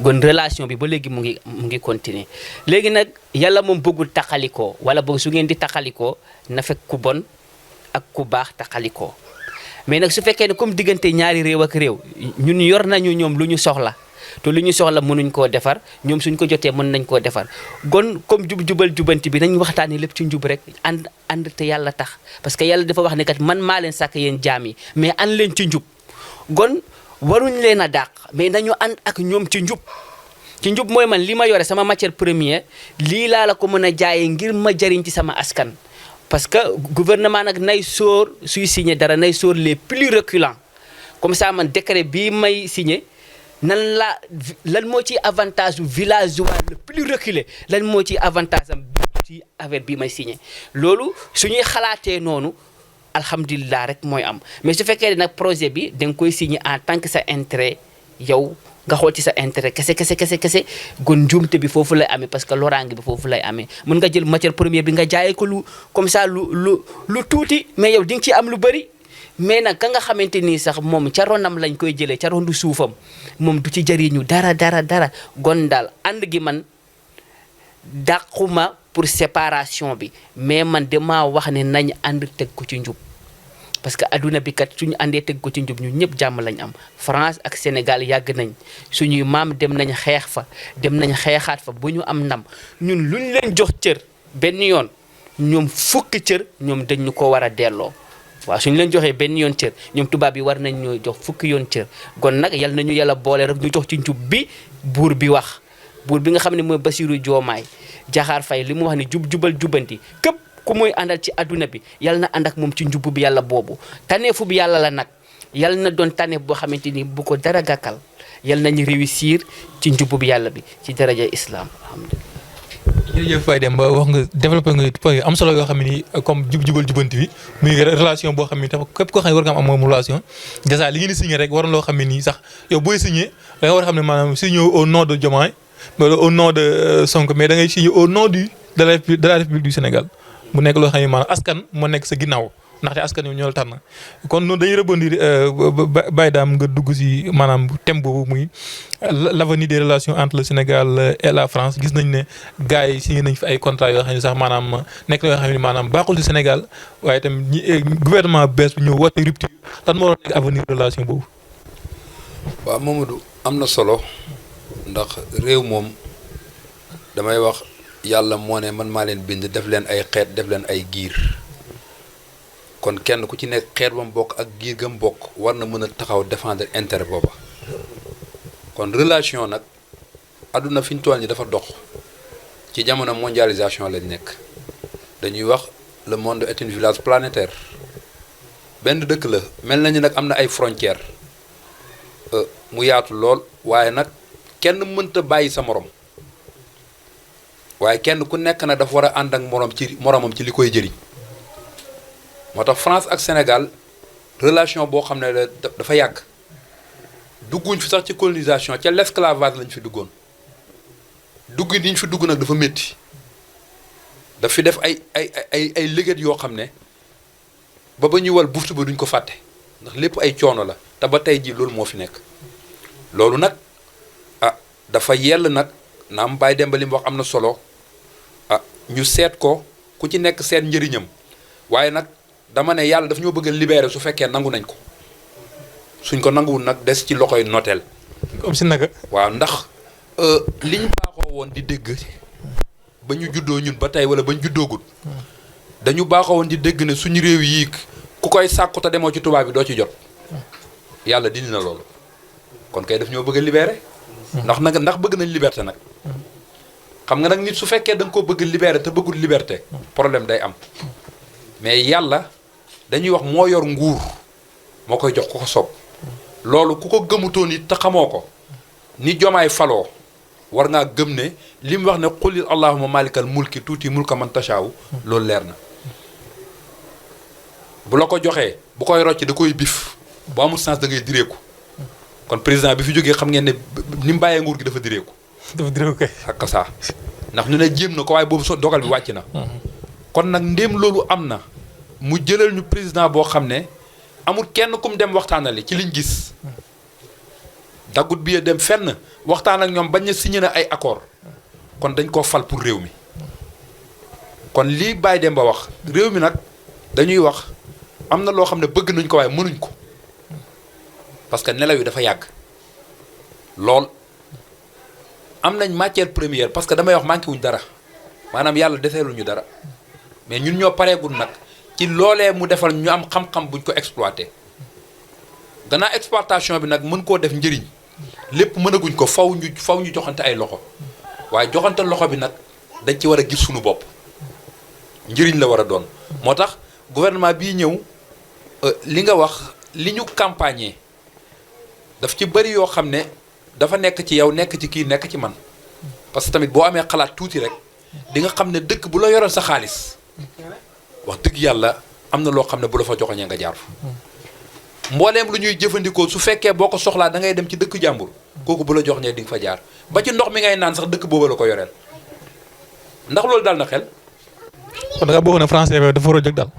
kon relation bi ba léegi mu ngi continuer léegi nag yàlla moom bëggul taxalikoo wala boog su ngeen di taxalikoo na fekk ku bon ak ku baax taxalikoo mais nag su fekkee ne comme diggante ñaari réew ak réew ñun yor nañu ñoom lu ñu soxla te lu ñu soxla mënuñ koo defar ñoom suñ ko jotee mën nañ koo defar kon comme jubal jubanti bi nañ waxtaanee lépp ci njub rek ànd te yàlla tax parce que yàlla dafa wax ne kat man maa leen sàkk yéen jaam yi mais ànd leen ci njub kon waruñ leen a dàq mais nañu ànd ak ñoom ci njub mooy man li ma yore sama matière première lii laa la ko mën a jaayee ngir ma jariñ ci sama askan parce que gouvernement nag nay sóor suy signé dara nay sóor les plus reculants comme ça man décret bii may signé lan moo ci avantage du villageois le plus reculé lan moo ci avantage am ci affaire bii may signé loolu suñuy xalaatee noonu alhamdulilah rek mooy am mais su fekkee nag projet bi da nga koy signé en tant que sa intérêt yow nga xool ci sa intérêt kese gon njuumte bi foofu lay amee parce que loraange bi foofu lay amee mën nga jël matière première bi nga jaayee ko lu comme ça lu tuuti mais yow di nga ci am lu bëri mais nag ka nga xamante ni sax moom ca ronam lañ koy jëlee ca rondu suufam moom du ci jëriñu dara gon daal ànd gi man dàquma pour séparation bi mais man dama wax ne nañ ànd teg ko ci njub parce que adduna bi kat suñu àndee teg ko ci njub ñu ñëpp jàmm lañ am France ak Sénégal yàgg nañ suñuy maam dem nañ xeex fa dem nañ xeexaat fa bu ñu am ndam ñun luñ leen jox cër benn yoon ñoom fukki cër ñoom dañ ñu ko war a delloo waaw suñu leen joxee benn yoon cër ñoom tubaab yi war nañ ñoo jox fukki yoon cër kon nag yal nañu yàlla boole rek ñu jox ci njub bi buur bi wax buur bi nga xam ne mooy Bassirou Diomaye Diakhar Faye li mu wax ne jubal jubanti képp ku muy àndal ci adduna bi yal na ànd ak moom ci njubbu bi yàlla boobu tànneefu bi yàlla la nag yal na doon tànneef boo xamante ni bu ko dara gàkkal yal nañu réussir ci njubbu bi yàlla bi ci daraja islam alhamdulilah. jërëjëf Baye Demba wax nga développé nga point am solo yoo xam ne nii comme jubal jubanti bi muy relation boo xam ne dafa képp koo xam ne war nga am moom relation déjà li ngeen di signé rek war na loo xam ne nii sax yow booy signé da nga war a xam ne maanaam signé au nom de Diomaye wala au nom de Sonko mais da ngay signé au nom de la République du Sénégal mu nekk loo xam ne maanaam askan moo nekk sa ginnaaw ndaxte askan wi ñoo la tànn kon noonu dañuy rebondir Baye Dame nga dugg si maanaam thème boobu muy l'avenir des relations entre le Sénégal et la France gis nañ ne gars yi signé nañ fi ay contrats yoo xam ne sax maanaam nekk na yoo xam ne maanaam baaxul ci Sénégal waaye itam gouvernement bees bi ñëw woote rupture lan moo doon nekk avenir relation boobu. waaw Mamadou am na solo ndax réew moom damay wax yàlla moo ne man maa leen bind def leen ay xeet def leen ay giir. kon kenn ku ci nekk xeet ba mu bokk ak giir ga mu bokk war na mën a taxaw défendre intérêt booba kon relation nag àdduna fi ñu toll nii dafa dox ci jamono mondialisation lañ nekk dañuy wax le monde est un village planétaire benn dëkk la mel nañu nag am na ay frontières mu yaatu lool waaye nag kenn mënta bàyyi sa morom waaye kenn ku nekk nag dafa war a ànd ak moromam ci li koy jëriñ. moo tax France ak Sénégal relation boo xam ne la dafa yàgg dugguñ fi sax ci colonisation ca l'esclavage lañ fi duggoon dugg yi ñu fi dugg nag dafa métti daf fi def ay liggéey yoo xam ne ba ñuy wal buftu ba duñ ko fàtte ndax lépp ay coono la te ba tey ji loolu moo fi nekk loolu nag dafa yell nag naam Baye Demba li mu wax am na solo ñu seet ko ku ci nekk seet njëriñam waaye nag dama ne yàlla daf ñoo bëgg a libérer su fekkee nangu nañ ko suñ ko nanguwul nag des ci loxoy noteel. comme si naka. waaw ndax liñ baaxoo woon di dégg ba ñu juddoo ñun ba tey wala ba ñu juddoogut dañu baaxoo woon di dégg ne suñu réew yi ku koy sàkku te demoo ci tubaab bi doo ci jot yàlla dindi na loolu kon kay daf ñoo bëgg a libérer. ndax bëgg nañ liberté nag. xam nga nag nit su fekkee da nga ko bëgg libérer te bëggul liberté problème day am mais yàlla. dañuy wax moo yor nguur moo koy jox ku ko soob loolu ku ko gëmutoon it te xamoo ko ni Jomaay faloo war ngaa gëm ne li mu wax ne qulil allahumma malikal mulki tuuti mulka man tashaaw loolu leer na bu la ko joxee bu koy rocc da koy bif bu amul sens da ngay direeku kon président bi fi jógee xam ngeen ne ni mu bàyyee nguur gi dafa direeku kay ak saa ndax ñu ne jéem na ko waaye boobu dogal bi wàcc na kon nag ndéem loolu am na mu jëlal ñu président boo xam ne amul kenn kum dem waxtaanale ci liñ gis daggut bi dem fenn waxtaan ak ñoom bañ a signé na ay accord kon dañ koo fal pour réew mi kon lii Baye Demba wax réew mi nag dañuy wax am na loo xam ne bëgg nañ ko waaye mënuñ ko parce que nelaw yi dafa yàgg lool am nañ matière première parce que damay wax manqué wuñ dara maanaam yàlla deseeluñu dara mais ñun ñoo pareegul nag ci loolee mu defal ñu am xam-xam buñ ko exploité gannaaw exploitation bi nag mën koo def njëriñ lépp mënaguñ ko faw ñu joxante ay loxo waaye joxante loxo bi nag dañ ci war a gis suñu bopp njëriñ la war a doon moo tax gouvernement bii ñëw li nga wax li ñu campagner daf ci bëri yoo xam ne dafa nekk ci yow nekk ci kii nekk ci man parce que tamit boo amee xalaat tuuti rek di nga xam ne dëkk bu la yoroon sa xaalis wax dëgg yàlla am na loo xam ne bu la fa joxoñee nga jaar fa mbooleem lu ñuy jëfandikoo su fekkee boo ko soxlaa da ngay dem ci dëkk jàmbur kooku bu la joxoñee di nga fa jaar ba ci ndox mi ngay naan sax dëkk booba la ko yoreel ndax loolu daal na xel. kon da nga bëggoon ne français bi dafa war a jóg daal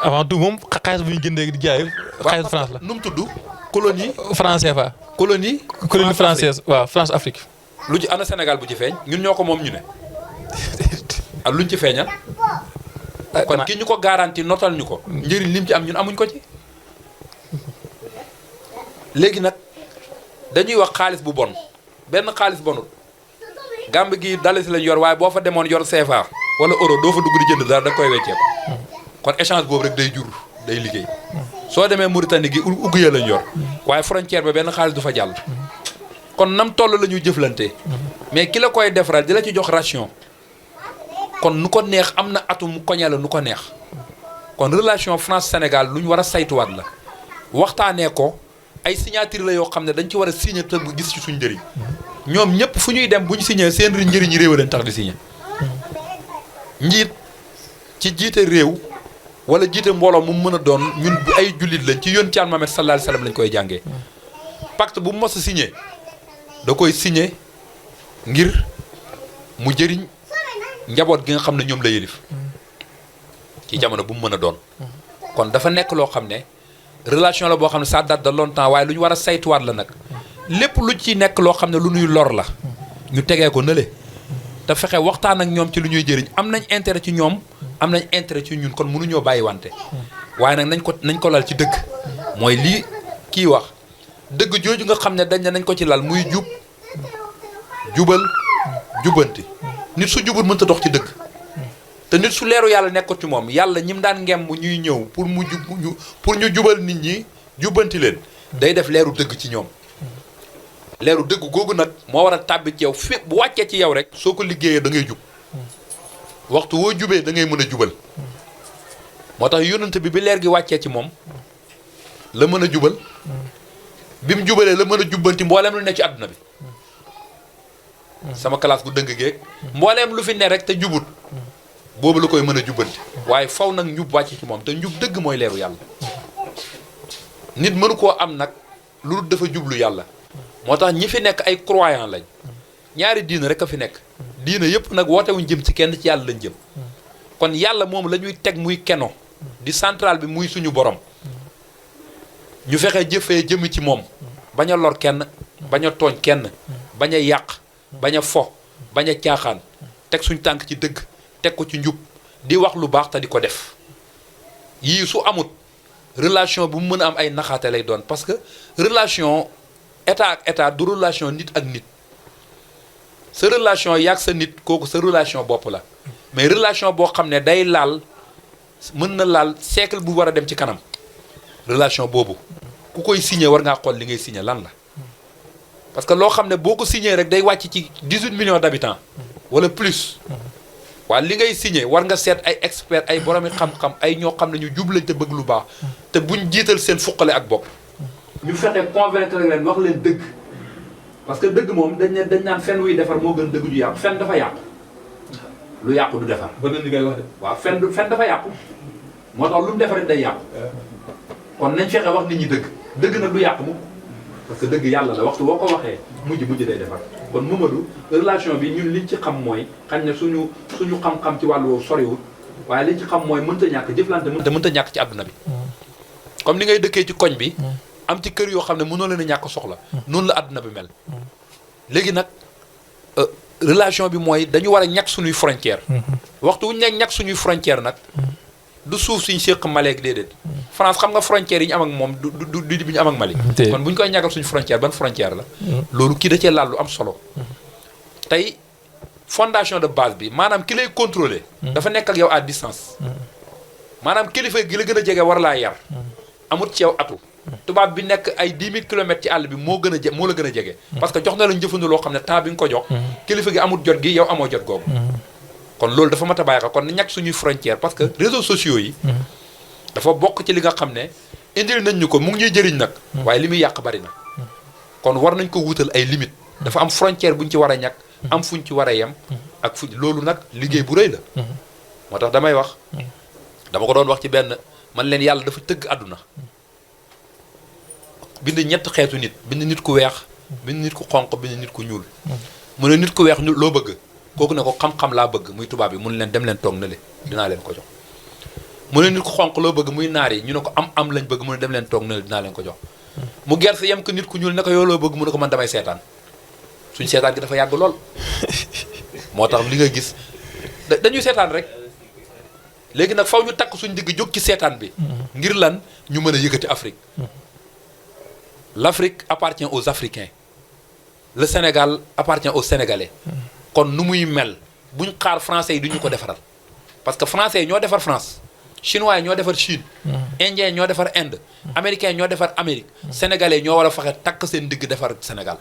avant tout moom xaalis bu ñu jëndee di jaay xaalis France la. nu mu tudd colonie. français fa. colonie française waaw France Afrique. lu ci ana Sénégal bu ci feeñ ñun ñoo ko moom ñu ne ak luñ ci feeñal. kon ki ñu ko garanti notal ñu ko. njëriñ lim ci am ñun amuñ ko ci. léegi nag dañuy wax xaalis bu bon benn xaalis bonul gàmb gi dalasi lañ yor waaye boo fa demoon yor CFA wala euro doo fa dugg di jënd dara da koy wecceeku kon échange boobu rek day jur day liggéey soo demee Mauritanie gi uguya lañ yor waaye frontière ba benn xaalis du fa jàll kon nam toll la ñuy jëflante mais ki la koy defaral di la ci jox ration kon nu ko neex am na atu mu koñe la nu ko neex kon relation France Sénégal lu ñu war a saytuwaat la waxtaanee ko ay signature la yoo xam ne dañ ci war a signé te bu gis ci suñ njëriñ ñoom ñëpp fu ñuy dem bu ñu signé seen njëriñi réew leen tax di signé njiit ci jiite réew wala jiite mbooloo mu mën a doon ñun bu ay jullit lañ ci yoon ci Yàlla Muhammad sallallahu alayhi wasallam lañ koy jàngee pacte bu mu mos a signé da koy signé ngir mu jëriñ njaboot gi nga xam ne ñoom la yëlif ci jamono bu mu mën a doon kon dafa nekk loo xam ne relation la boo xam ne ça date de longtemps waaye lu ñu war a saytuwaat la nag lépp lu ci nekk loo xam ne lu ñuy lor la ñu tegee ko nële te fexe waxtaan ak ñoom ci lu ñuy jëriñ am nañ intérêt ci ñoom am nañ intérêt ci ñun kon mënuñoo bàyyi wante waaye nag nañ ko lal ci dëgg mooy lii kii wax dëgg jooju nga xam ne dañ ne nañ ko ci lal muy jubal jubbanti nit su jubul mënta dox ci dëgg te nit su leeru yàlla nekk ko ci moom yàlla ñim daan ngemb ñuy ñëw pour ñu jubal nit ñi jubbanti leen day def leeru dëgg ci ñoom leeru dëgg googu nag moo war a tàbbi ci yow fépp bu wàccee ci yow rek soo ko liggéeyee da ngay jub waxtu woo jubee da ngay mën a jubal moo tax yónnante bi leer gi wàccee ci moom la mën a jubal bi mu jubalee la mën a jubbanti mbooleem lu ne ci àdduna bi sama classe gu dëng geeg mbooleem lu fi ne rek te jubut boobu la koy mën a jubbanti waaye faw nag njub wàcc ci moom te njub dëgg mooy leeru yàlla nit mënu koo am nag lu dafa jublu yàlla moo tax ñi fi nekk ay croyant lañ ñaari diina rek a fi nekk diina yëpp nag wootewuñ jëm ci kenn ci yàlla lañ jëm kon yàlla moom la ñuy teg muy keno di central bi muy suñu borom ñu fexe jëfee jëmi ci moom bañ a lor kenn bañ a tooñ kenn bañ a yàq bañ a fo bañ a caaxaan teg suñ tànk ci dëgg teg ko ci njub di wax lu baax te di ko def yii su amut relation bu mu mën a am ay naxaate lay doon parce que relation état ak état du relation nit ak nit sa relation yaag sa nit kooku sa relation bopp la mais relation boo xam ne day laal mën na laal siècle bu war a dem ci kanam relation boobu ku koy signé war ngaa xool li ngay signé lan la parce que loo xam ne boo ko signé rek day wàcc ci 18 millions d'habitants wala plus waaw li ngay signé war nga seet ay expert ay boromi xam-xam ay ñoo xam ne ñu jublañ te bëgg lu baax te buñ jiital seen fuqale ak bopp ñu fexe convaincre leen wax leen dëgg parce que dëgg moom dañ naan fen wuy defar moo gën dëgg ju yàqu fen dafa yàqu lu yàqu du defar ba li ngay wax de waaw fen dafa yàqu moo tax lu mu defar day yàqu kon nañ fexe wax nit ñi dëgg nag du yàqu mu parce que dëgg yàlla la waxtu boo ko waxee mujj day defar kon Mamadou relation bi ñun liñ ci xam mooy xañ na suñu xam-xam ci wàllu woowu soriwul waaye liñ ci xam mooy mënta ñàkk jëflante mënta ñàkk ci àdduna bi comme ni ngay dëkkee ci koñ bi am ci kër yoo xam ne mënoo leen a ñàkk soxla noonu la àdduna bi mel léegi nag relation bi mooy dañu war a ñàkk suñuy frontière waxtu wuñu ne ñàkk suñuy frontière nag du suuf suñu séq Mali ak déedéet France xam nga frontière yi ñu am ak moom du bi ñu am ak Mali kon bu ñu koy ñàkkal suñu frontière ban frontière la loolu kii da cee laal lu am solo tey fondation de base bi maanaam ki lay contrôler dafa nekk ak yow à distance maanaam kilifa gi la gën a jege war laa yar amut ci yow atu tubaab bi nekk ay 10 000 kilomètres ci àll bi moo la gën a jege parce que jox na la njëfandu loo xam ne temps bi nga ko jox kilifa gi amut jot gi yow amoo jot googu kon loolu dafa mat a bàyyi kon ñàkk suñuy frontière parce que réseaux sociaux yi dafa bokk ci li nga xam ne indil nañ ñu ko mu ngi ñuy jëriñ nag waaye li muy yàq bari na kon war nañ ko wutal ay limites dafa am frontière buñ ci war a ñàkk am fuñ ci war a yem ak fu loolu nag liggéey bu rëy la moo tax damay wax dama ko doon wax ci benn man leen yàlla dafa tëgg àdduna bind ñett xeetu nit bind nit ku weex bind nit ku xonq bind nit ku ñuul mu ne nit ku weex loo bëgg kooku ne ko xam-xam laa bëgg muy tubaab yi mun leen dem leen toog na le dinaa leen ko jox mu ne nit ku xonq loo bëgg muy naar yi ñu ne ko am lañ bëgg mu ne dem leen toog na le dinaa leen ko jox mu gerte yem ko nit ku ñuul ne ko yow loo bëgg mu ne ko man damay seetaan suñ seetaan gi dafa yàgg lool moo tax li nga gis dañuy seetaan rek léegi nag faw ñu takk suñ digg jóg ci seetaan bi ngir lan ñu mën a yëkkati Afrique l'Afrique appartient aux Africains le Sénégal appartient aux Sénégalais kon nu muy mel buñ xaar français yi duñu ko defaral parce que français yi ñoo defar France chinois yi ñoo defar Chine indien ñoo defar Inde américain ñoo defar Amérique sénégalais ñoo war a fexe takk seen digg defar Sénégal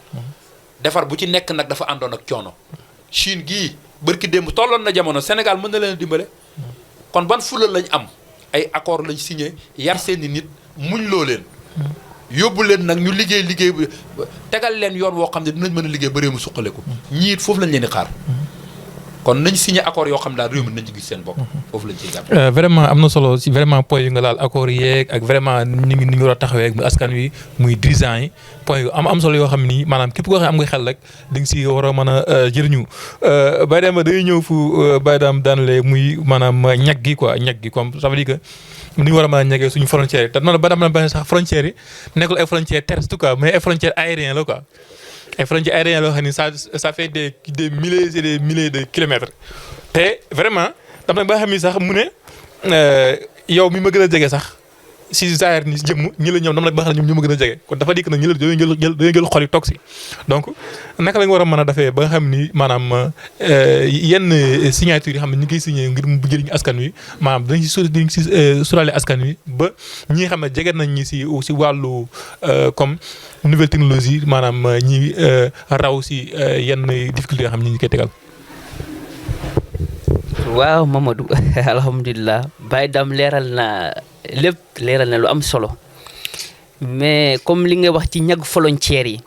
defar bu ci nekk nag dafa àndoon ak coono Chine gii bërki démb tolloon na jamono Sénégal mën na leen a dimbale kon ban fulal lañ am ay accord lañ signé yar seeni nit muñ loo leen yóbbu leen nag ñu liggéey bu tegal leen yoon woo xam ne dinañ mën a liggéey ba réew mi suqaleku ñii it foofu lañ leen di xaar kon nañ signé accord yoo xam daal réew mi nañ ci gis seen bopp foofu lañ ciy jàpp. vraiment am na solo si vraiment point yu nga laal accord yeeg ak vraiment ni ñu war a taxawee ak askan wi muy dirigeant yi point yu am solo yoo xam ni maanaam képp koo xam am nga xel rek di nga si war a mën a jëriñu Baye Demba day ñëw fu Baye Dame daanale muy maanaam ñag gi comme ça veut dire que ni ñu war a mën a ñagee suñu frontières yi te noonu ba dama ba sax frontières yi nekkul ay frontières terrestres quoi mais ay frontières aériennes la quoi. ay frontières aériennes loo xam ni ça fait des milliers et des milliers de kilomètres te vraiment dama ba xam ni sax mu ne yow mi ma gën a jege sax si zaahir ni jëmm ñi la ñoom dama la ba xam ne ñoom ñu ma gën a jege kon dafa dikk na ñi la dañuy jël xol yi toog si donc naka la nga war a mën a defee ba nga xam ni maanaam yenn signature yi xam ne ñu ngi signé ngir mu jëriñ askan wi maanaam dañ si suraale askan wi ba ñi nga xam ne jege nañ ñi si wàllu comme nouvelle technologie maanaam ñi raw si yenn difficulté yoo xam ne ñu koy tegal. waaw Mamadou alhamdulilah Baye Dame leeral na lépp leeral na lu am solo mais comme li nga wax ci ñag frontière yi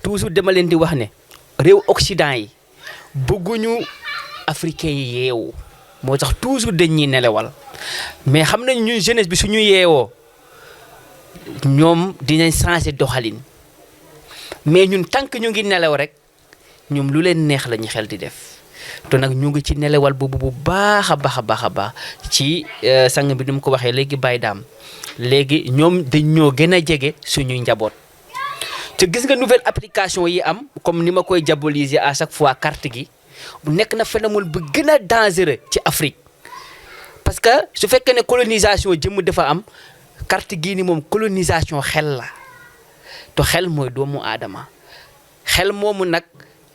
toujours dama leen di wax ne réew Occident yi bëgguñu africain yi yeewu moo tax toujours dañuy nelewal mais xam nañ ñun jeunesse bi suñu yeewoo ñoom dinañ changer doxalin mais ñun tant que ñu ngi nelew rek ñoom lu leen neex la ñu xel di def te nag ñu ngi ci nelewal boobu bu baax a baax ci sang bi ni mu ko waxee léegi Baye Dame léegi ñoom dañ ñoo gën a jege suñuy njaboot te gis nga nouvelle application yi am comme ni ma koy diaboliser à chaque fois carte gi bu nekk na phénomène bu gën a dangereux ci Afrique parce que su fekkee ne colonisation jëmm dafa am carte gii ni moom colonisation xel la te xel mooy doomu aadama xel moomu nag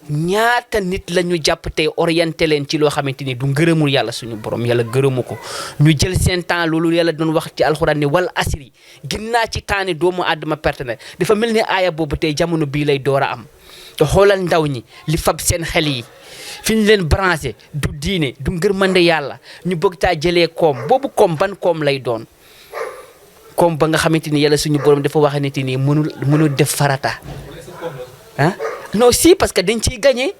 ñaata nit la ñu jàpp tey orienté leen ci loo xamante ni du ngërëmul yàlla suñu borom yàlla gërëmu ko ñu jël seen temps loolu yàlla doon wax ci alxuraan ni wal asri ginnaa ci temps ni doomu aadama partenaire dafa mel ni aaya boobu tey jamono bii lay door a am te xoolal ndaw ñi li fab seen xel yi fi ñu leen branché du diine du ngërmande yàlla ñu bëgg taa jëlee koom boobu koom ban koom lay doon koom ba nga xamante ni yàlla suñu borom dafa wax nit ni mënul def farata ah non si parce que dañ ciy gagné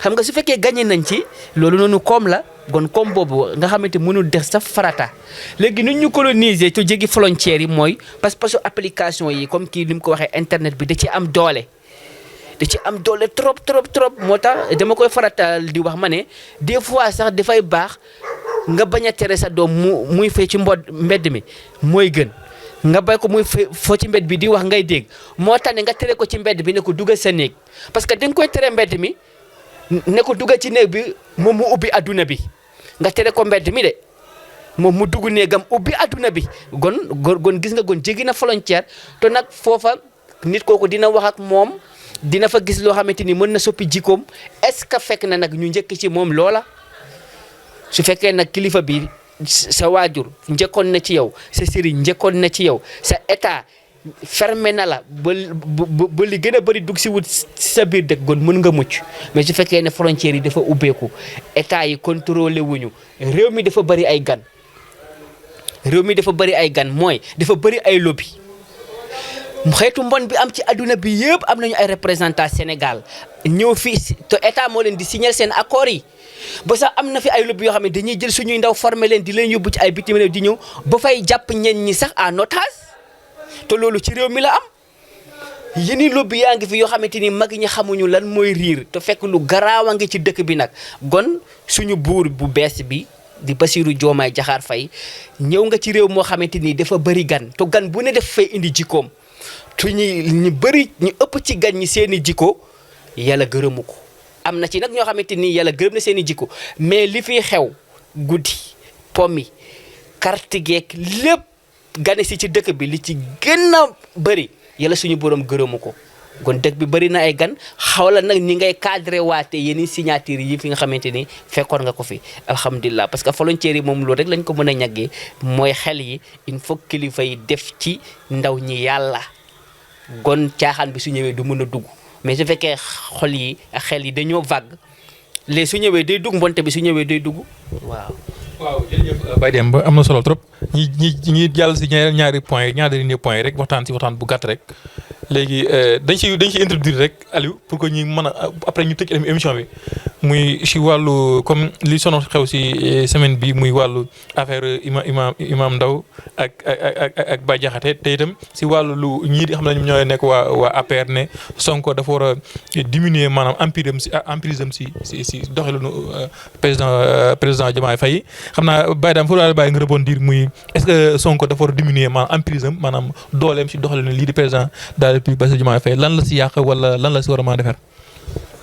xam nga su fekkee gagné nañ ci loolu noonu koom la kon koom boobu nga xamante mënul def sa farata léegi nu ñu coloniser te jéggi frontières yi mooy parce que application yi comme kii li mu ko waxee internet bi da ci am doole trop moo tax dama koy faratal di wax ma ne des fois sax dafay baax nga bañ a tere sa doom muy fay ci mbedd mi mooy gën nga bay ko muy foo ci mbedd bi di wax ngay dégg moo tax ne nga tere ko ci mbedd bi ne ko dugal sa néeg parce que da nga koy tere mbedd mi ne ko dugal ci néeg bi moom mu ubbi adduna bi nga tere ko mbedd mi de moom mu dugg néegam ubbi adduna bi gon gis nga gon jéggi na frontière te nag foofa nit kooku dina wax ak moom dina fa gis loo xamante ni mën na soppi jikkoom est-ce que fekk na nag ñu njëkk ci moom loola su fekkee nag kilifa bi sa waajur njëkkoon na ci yow sa sëriñ njëkkoon na ci yow sa état fermé na la ba li gën a bëri dugg si wut sa biir dëkk gon mën nga mucc mais su fekkee ne frontières yi dafa ubbeeku état yi contrôlé wuñu réew mi dafa bëri ay gan mooy dafa bëri ay lobby xeetu mbon bi am ci adduna bi yëpp am nañu ay représentants Sénégal ñëw fii te état moo leen di signer seen accords yi ba sax am na fi ay lobby yoo xam ne dañuy jël suñuy ndaw former leen di leen yóbbu ci ay bitim réew di ñëw ba fay jàpp ñenn ñi sax en otage te loolu ci réew mi la am yéen lobby yaa ngi fi yoo xamante ni mag ñi xamuñu lan mooy riir te fekk lu garaaw a ngi ci dëkk bi nag gon suñu buur bu bees bi di Bassirou Diomaye Diakhar Faye ñëw nga ci réew moo xamante ni dafa bëri gan te gan bu ne def fay indi jikkoom te ñu ëpp ci gan ñi seeni jikko yàlla gërëmu ko am na ci nag ñoo xamante ni yàlla gërëm na seeni jikko mais li fi xew guddi pomi carte geek lépp gane si ci dëkk bi li ci gën a bëri yàlla suñu borom gërëmu ko kon dëkk bi bëri na ay gan xawla nag ni ngay cadré waate yeni signature yi fi nga xamante ni fekkoon nga ko fi alhamdulilah parce que frontière yi moom loolu rek lañ ko mën a ñaggee mooy xel yi il faut kilifa yi def ci ndaw ñi yàlla gon caaxaan bi su ñëwee du mën a dugg mais su fekkee xol yi ak xel yi dañoo vague léegi su ñëwee day dugg mbonte bi su ñëwee day dugg waaw. waaw jërëjëf Baye Demba am na solo trop ñi jàll si ñaari point rek waxtaan bu gàtt rek léegi dañ ci introduire rek Aliou pour que ñu mën a après ñu tëj émission bi muy si wàllu comme li sono xew si semaine bi muy wàllu affaire imam Ndao ak Bah Diakhaté te itam si wàllu lu ñii di xam ne ñooy nekk waa APR ne Sonko dafa war a diminuer maanaam empirisme si doxalinu président Diomaye Faye xam naa Baye daam fu daal bàyyi nga rebondir muy est-ce que Sonko dafa war a diminuer maanaam empirisme maanaam dooleem si doxalinu lii di président de la République Bassirou Diomaye Faye lan la si yàq wala lan la si war a mën a defar.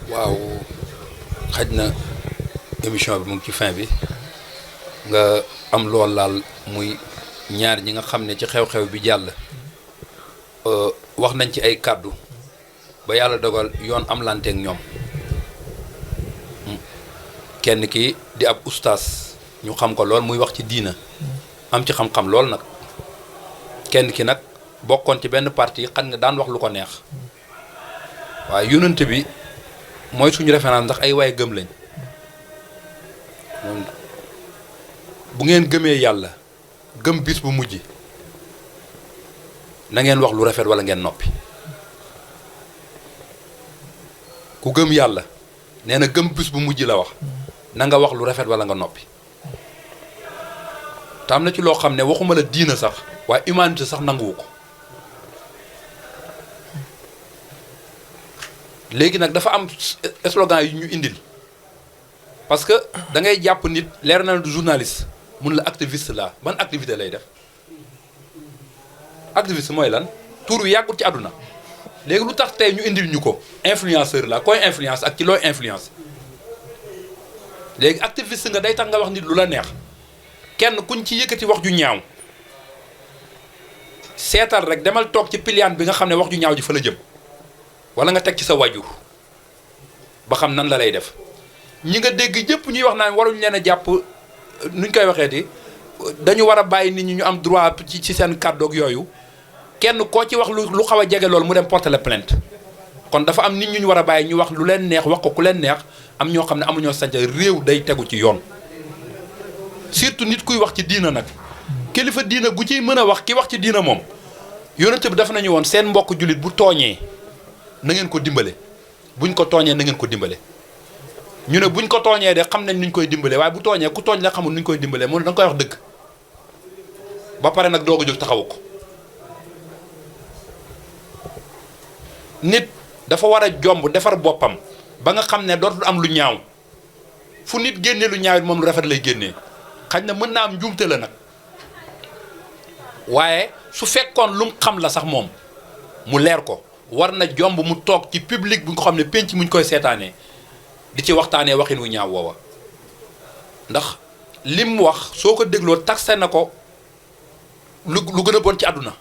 waaw xaj na émission bi mu ngi ci fin bi nga am lool laal muy ñaar ñi nga xam ne ci xew-xew bi jàll wax nañ ci ay kàddu ba yàlla dogal yoon am lanteeg ñoom kenn ki di ab ustaas ñu xam ko lool muy wax ci diina am ci xam-xam lool nag kenn ki nag bokkoon ci benn parti xam nga daan wax lu ko neex waaye yonent bi mooy suñu référence ndax ay waay gëm lañ bu ngeen gëmee yàlla gëm bis bu mujj na ngeen wax lu rafet wala ngeen noppi ku gëm yàlla nee na gëm bis bu mujj la wax na nga wax lu rafet wala nga noppi te am na ci loo xam ne waxuma la diina sax waaye humanité sax nanguwu ko léegi nag dafa am slogan yu ñu indil parce que da ngay jàpp nit leer na du journaliste mun la activiste la ban activité lay def activiste mooy lan tur wi yàggut ci àdduna léegi lu tax tey ñu indil ñu ko influenceur la koy influence ak ci looy influence léegi activiste nga day tax nga wax nit lu la neex kenn kuñ ci yëkkati wax ju ñaaw seetal rek demal toog ci piliyaan bi nga xam ne wax ju ñaaw ji fa la jëm wala nga teg ci sa wajur ba xam nan la lay def ñi nga dégg ñëpp ñuy wax naan waruñu leen a jàpp nuñ koy waxeeti dañu war a bàyyi nit ñi ñu am droit ci seen kàddoog yooyu kenn koo ci wax lu xaw a jege loolu mu dem porter la plainte kon dafa am nit ñu war a bàyyi ñu wax lu leen neex wax ko ku leen neex am ñoo xam ne amuñoo sañ réew day tegu ci yoon surtout nit kuy wax ci diina nag kilifa diina gu ciy mën a wax ki wax ci diina moom yonent bi dafa nañu woon seen mbokk jullit bu tooñee na ngeen ko dimbale buñ ko tooñee na ngeen ko dimbale ñu ne buñ ko tooñee de xam nañ nuñ koy dimbale waaye bu tooñee ku tooñ la xamul nuñ koy dimbale mu ne da nga koy wax dëgg ba pare nag doog a jóg taxawu ko nit dafa war a jomb defar boppam ba nga xam ne dootul am lu ñaaw fu nit génnee lu ñaaw it moom lu rafet lay génnee xañ na mën naa am njuumte la nag waaye su fekkoon lu mu xam la sax moom mu leer ko war na jomb mu toog ci public bu nga xam ne penc muñ koy seetaanee di ci waxtaanee waxin wu ñaaw woowa ndax lim wax soo ko dégloo taxe na ko lu gën a bon ci àdduna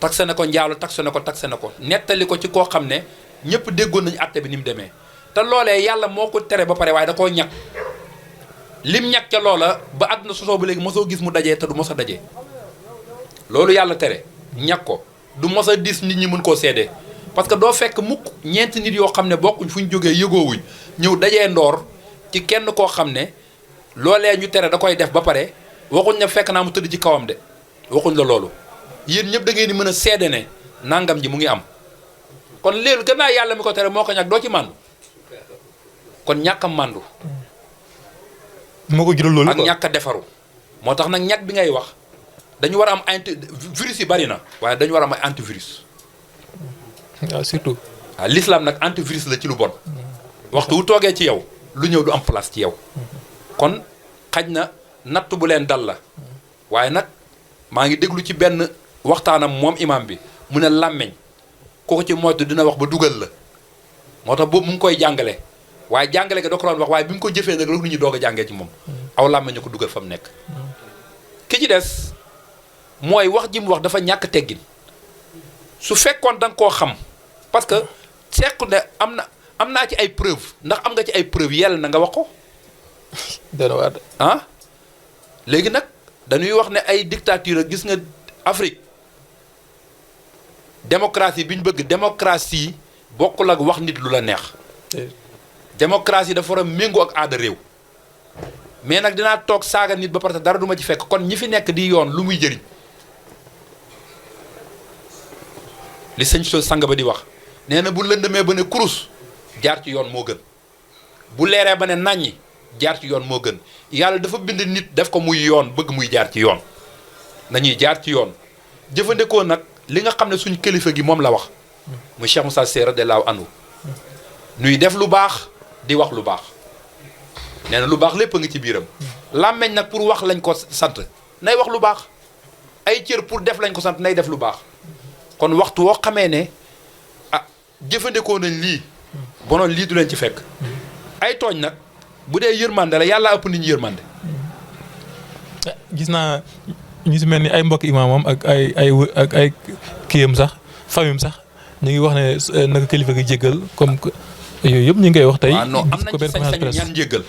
taxe na ko njaalo taxe na ko nettali ko ci koo xam ne ñëpp déggoon nañu àtte bi ni mu demee te loolee yàlla moo ko tere ba pare waaye da koo ñàkk lim ñàkk ca loola ba àdduna sosoo ba léegi mosoo gis mu dajee te du mos a dajee loolu yàlla tere ñàkk ko du mos a dis nit ñi mën koo seede parce que doo fekk mukk ñeenti nit yoo xam ne bokkuñ fu ñu jógee yëgoowuñ ñëw dajee ndoor ci kenn koo xam ne loolee ñu tere da koy def ba pare waxuñ ne fekk naa mu tëdd ci kawam de waxuñ la loolu yéen ñëpp da ngeen di mën a seede ne nangam ji mu ngi am kon léegi gannaaw yàlla mi ko tere moo ko ñàkk doo ci màndu kon ñàkk a màndu moo ko jural loolu ak ñàkk a defaru moo tax nag ñàkk bi ngay wax dañu war a am virus yi bari na waaye dañu war a am ay antivirus waaw surtout waaw l'islam nag antivirus la ci lu bon waxtu wu toogee ci yow lu ñëw du am place ci yow kon xaj na natt bu leen dal la waaye nag maa ngi déglu ci benn waxtaanam moom imam bi mu ne làmmeñ ku ko ci moytu dina wax ba dugal la moo tax boobu mu ngi koy jàngale waaye jàngale ga da ko doon wax waaye bi mu ko jëfee nag rek lu ñu doog a jàngee ci moom aw làmmeñ ko dugal fa mu nekk ki ci des mooy wax ji mu wax dafa ñàkk teggin su fekkoon da nga koo xam parce que sequ ne am naa ci ay preuve ndax am nga ci ay preuve yàlla na nga wax ko ah léegi nag dañuy wax ne ay dictature gis nga Afrique démocratie bi ñu bëgg démocratie bokkul ak wax nit lu la neex démocratie dafa war a méngoo ak aada réew mais nag dinaa toog saaga nit ba pare dara du ma ci fekk kon ñi fi nekk di yoon lu muy jëriñ li sëñ sang ba di wax nee na bu lëndëmee ba ne kurus jaar ci yoon moo gën bu leeree ba ne naññi jaar ci yoon moo gën yàlla dafa bind nit def ko muy yoon bëgg muy jaar ci yoon nañuy jaar ci yoon jëfandikoo nag li nga xam ne suñ kilifa gi moom la wax muy Cheikh Moussa Cissé radiyallahu anhu nuy def lu baax di wax lu baax nee na lu baax lépp a ngi ci biiram làmmeñ nag pour wax lañ ko sant nay wax lu baax ay cër pour def lañ ko sant nay def lu baax kon waxtu woo xamee ne jëfandikoo nañ lii bonoon lii du leen ci fekk ay tooñ nag bu dee yërmande la yàlla ëpp nit ñi yërmande. gis naa ñu si mel ni ay mbokk imaamam ak ay kiyam sax famille sax ñu ngi wax ne naka kilifa gi jéggal comme yooyu yëpp ñu ngi koy wax tey. waaw non am nañ ci sañ-sañu ñaan jéggal.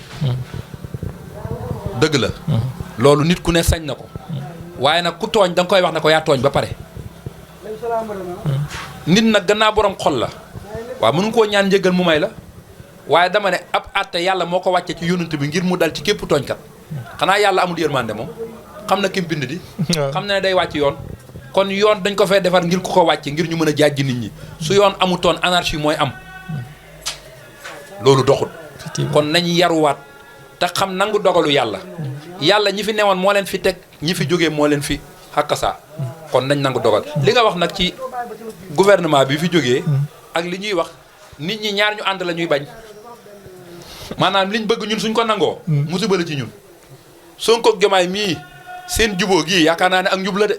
dëgg la. loolu nit ku ne sañ na ko. waaye nag ku tooñ da nga koy wax ne ko yaa tooñ ba pare. nit nag gannaaw borom xol la. waaw mënu koo ñaan njéggal mu may la. waaye dama ne ab àtte yàlla moo ko wàcce ci yonent bi ngir mu dal ci képp tooñkat. xanaa yàlla amul yërmande moom. xam na kim bind di. xam na ne day wàcc yoon. kon yoon dañ ko fay defar ngir ku ko wàcce ngir ñu mën a jàjji nit ñi. su yoon amutoon anarchie mooy am. loolu doxul. kon nañ yaruwaat te xam nangu dogalu yàlla. yàlla ñi fi newoon moo leen fi teg ñi fi jógee moo leen fi xàkkasaa. kon nañ nangu dogal li nga wax nag ci gouvernement bi fi jógee. ak li ñuy wax nit ñi ñaar ñu ànd la ñuy bañ. maanaam liñ bëgg ñun suñ ko nangoo. musiba la ci ñun. Sonko ak Diomaye mii seen jubóo gii yaakaar naa ne ak njub la de.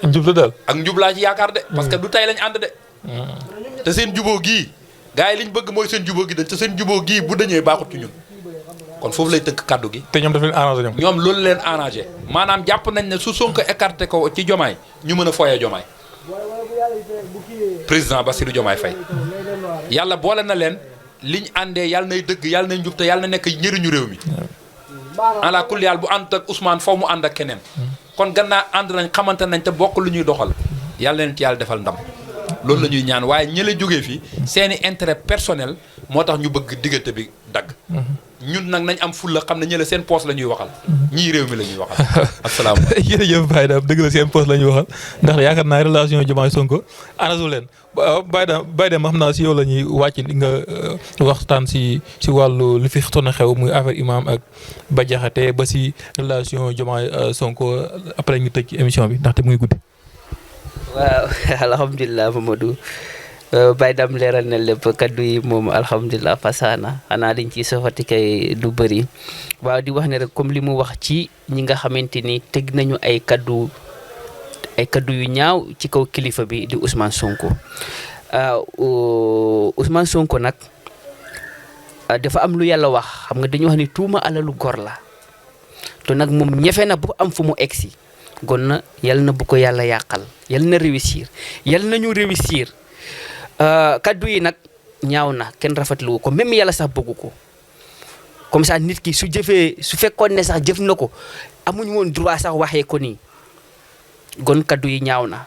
njub la daal ak njub laa ci yaakaar de. parce que du tey lañ ànd de. te seen jubóo gii gars yi liñ bëgg mooy seen jubóo gi dañ te seen jubóo gii bu dañee baaxut ci ñun. kon foofu lay tënk kaddu gi. te ñoom dafa leen arrangé ñoom. ñoom loolu leen arrangé maanaam jàpp nañ ne su Sonko écarté ko ci Diomaye ñu mën a foyee Diomaye président Bassirou Diomaye Faye yàlla boole na leen liñ àndee yàlla nay dëgg yàlla nay njub te yàlla na nekk njëriñu réew mi. ala kulli yàlla bu ànd ak Ousmane faw mu ànd ak keneen. kon gannaaw ànd nañ xamante nañ te bokk lu ñuy doxal yàlla leen ci yàlla defal ndam. loolu la ñuy ñaan waaye ñi la jógee fii seeni intérêt personnel moo tax ñu bëgg diggante bi dagg. ñun nag nañ am fulla xam ne ñële seen poste la ñuy waxal. ñii réew mi la ñuy waxal. asalaamaaleykum. jërëjëf Baye Dame dëgg la seen poste la ñuy waxal ndax yaakaar naa relation Diomaye Sonko anasu leen Baye Dame xam naa si yow la ñuy wàcc nga waxtaan si wàllu li fi xtoon a xew muy affaire imam ak Bah Diakhaté ba si relation Diomaye Sonko après ñu tëj ci émission bi ndaxte muy guddi. waaw alhamdulilah Mamadou Baye Dame leeral na lépp kaddu yi moom alhamdulilah fasaana xanaa liñ ciy sofati kay du bëri waaw di wax ne rek comme li mu wax ci ñi nga xamante ni teg nañu ay kaddu yu ñaaw ci kaw kilifa bi di Ousmane Sonko Ousmane Sonko nag dafa am lu yàlla wax xam nga dañu wax ni tuuma alalu gor la te nag moom ñefe na bu am fu mu egsi gon na yal na bu ko yàlla yàqal yal na réussir yal nañu réussir kaddu yi nag ñaaw na kenn rafetlu ko même yàlla sax bëggu ko comme ça nit ki su jëfee su fekkoon ne sax jëf na ko amuñu woon droit sax waxee ko nii gon kaddu yi ñaaw na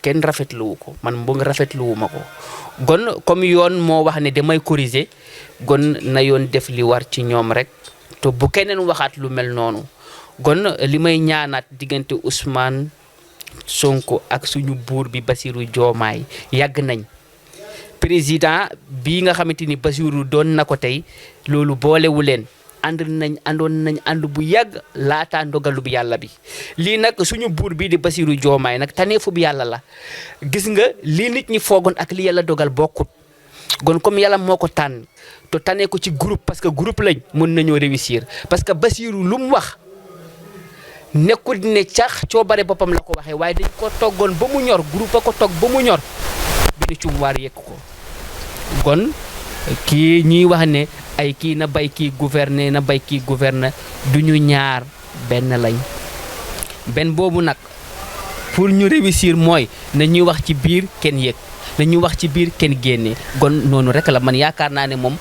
kenn rafetluwu ko man bu nga rafetluwu ma ko gon comme yoon moo wax ne damay corriger gon na yoon def li war ci ñoom rek te bu keneen waxaat lu mel noonu gon li may ñaanaat diggante Ousmane Sonko ak suñu buur bi Bassirou Diomaye yàgg nañ président bii nga xamante ni Bassirou doon na ko tey loolu boolewu leen àndoon nañ ànd bu yàgg laataa ndogalu bi yàlla bi lii nag suñu buur bii di Bassirou Diomaye nag taneefu bi yàlla la gis nga lii nit ñi foogoon ak li yàlla dogal bokkut gon comme yàlla moo ko tànn te tànnee ko ci groupe parce que groupe lañ mën nañoo réussir parce que Bassirou lu mu wax nekkul ne cax coobare boppam la ko waxee waaye dañ ko toggoon ba mu ñor groupe a ko togg ba mu ñor bi cum waar yekk ko kon kii ñuy wax ne ay kii na bay kii gouverner na bay kii gouverner du ñu ñaar benn lañ benn boobu nag pour ñu réussir mooy na ñuy wax ci biir kenn yëg na ñuy wax ci biir kenn génne gon noonu rek la man yaakaar naa ne moom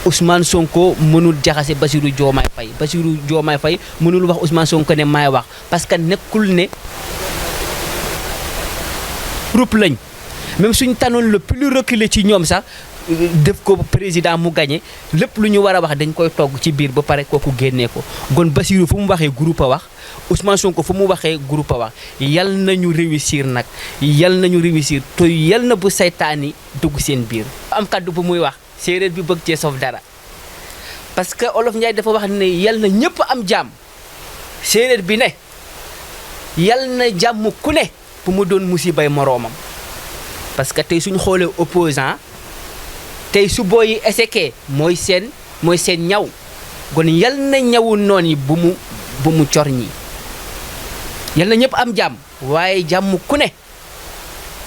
Ousmane Sonko mënul jaxase Bassirou Diomaye Faye Bassirou Diomaye Faye mënul wax Ousmane Sonko ne maay wax parce que nekkul ne groupe lañ même suñ tanoon le plus reculé ci ñoom sax def ko président mu gagné lépp lu ñu war a wax dañ koy togg ci biir ba pare kooku génnee ko kon Bassirou fu mu waxee groupe a wax Ousmane Sonko fu mu waxee groupe a wax yal nañu réussir nag yal nañu réussir te yal na bu saytaani dugg seen biir. am kaddu bu muy wax séeréer bi bëgg cee sof dara parce que Olof Njaay dafa wax ne yal na ñëpp am jàmm séeréer bi ne yal na jàmm ku ne bu mu doon musibay moroomam parce que tey suñu xoolee opposant tey su booyi ésekee mooy seen ñaw kon yal na ñawu noon yi bu mu cor ñi yal na ñëpp am jàmm waaye jàmm ku ne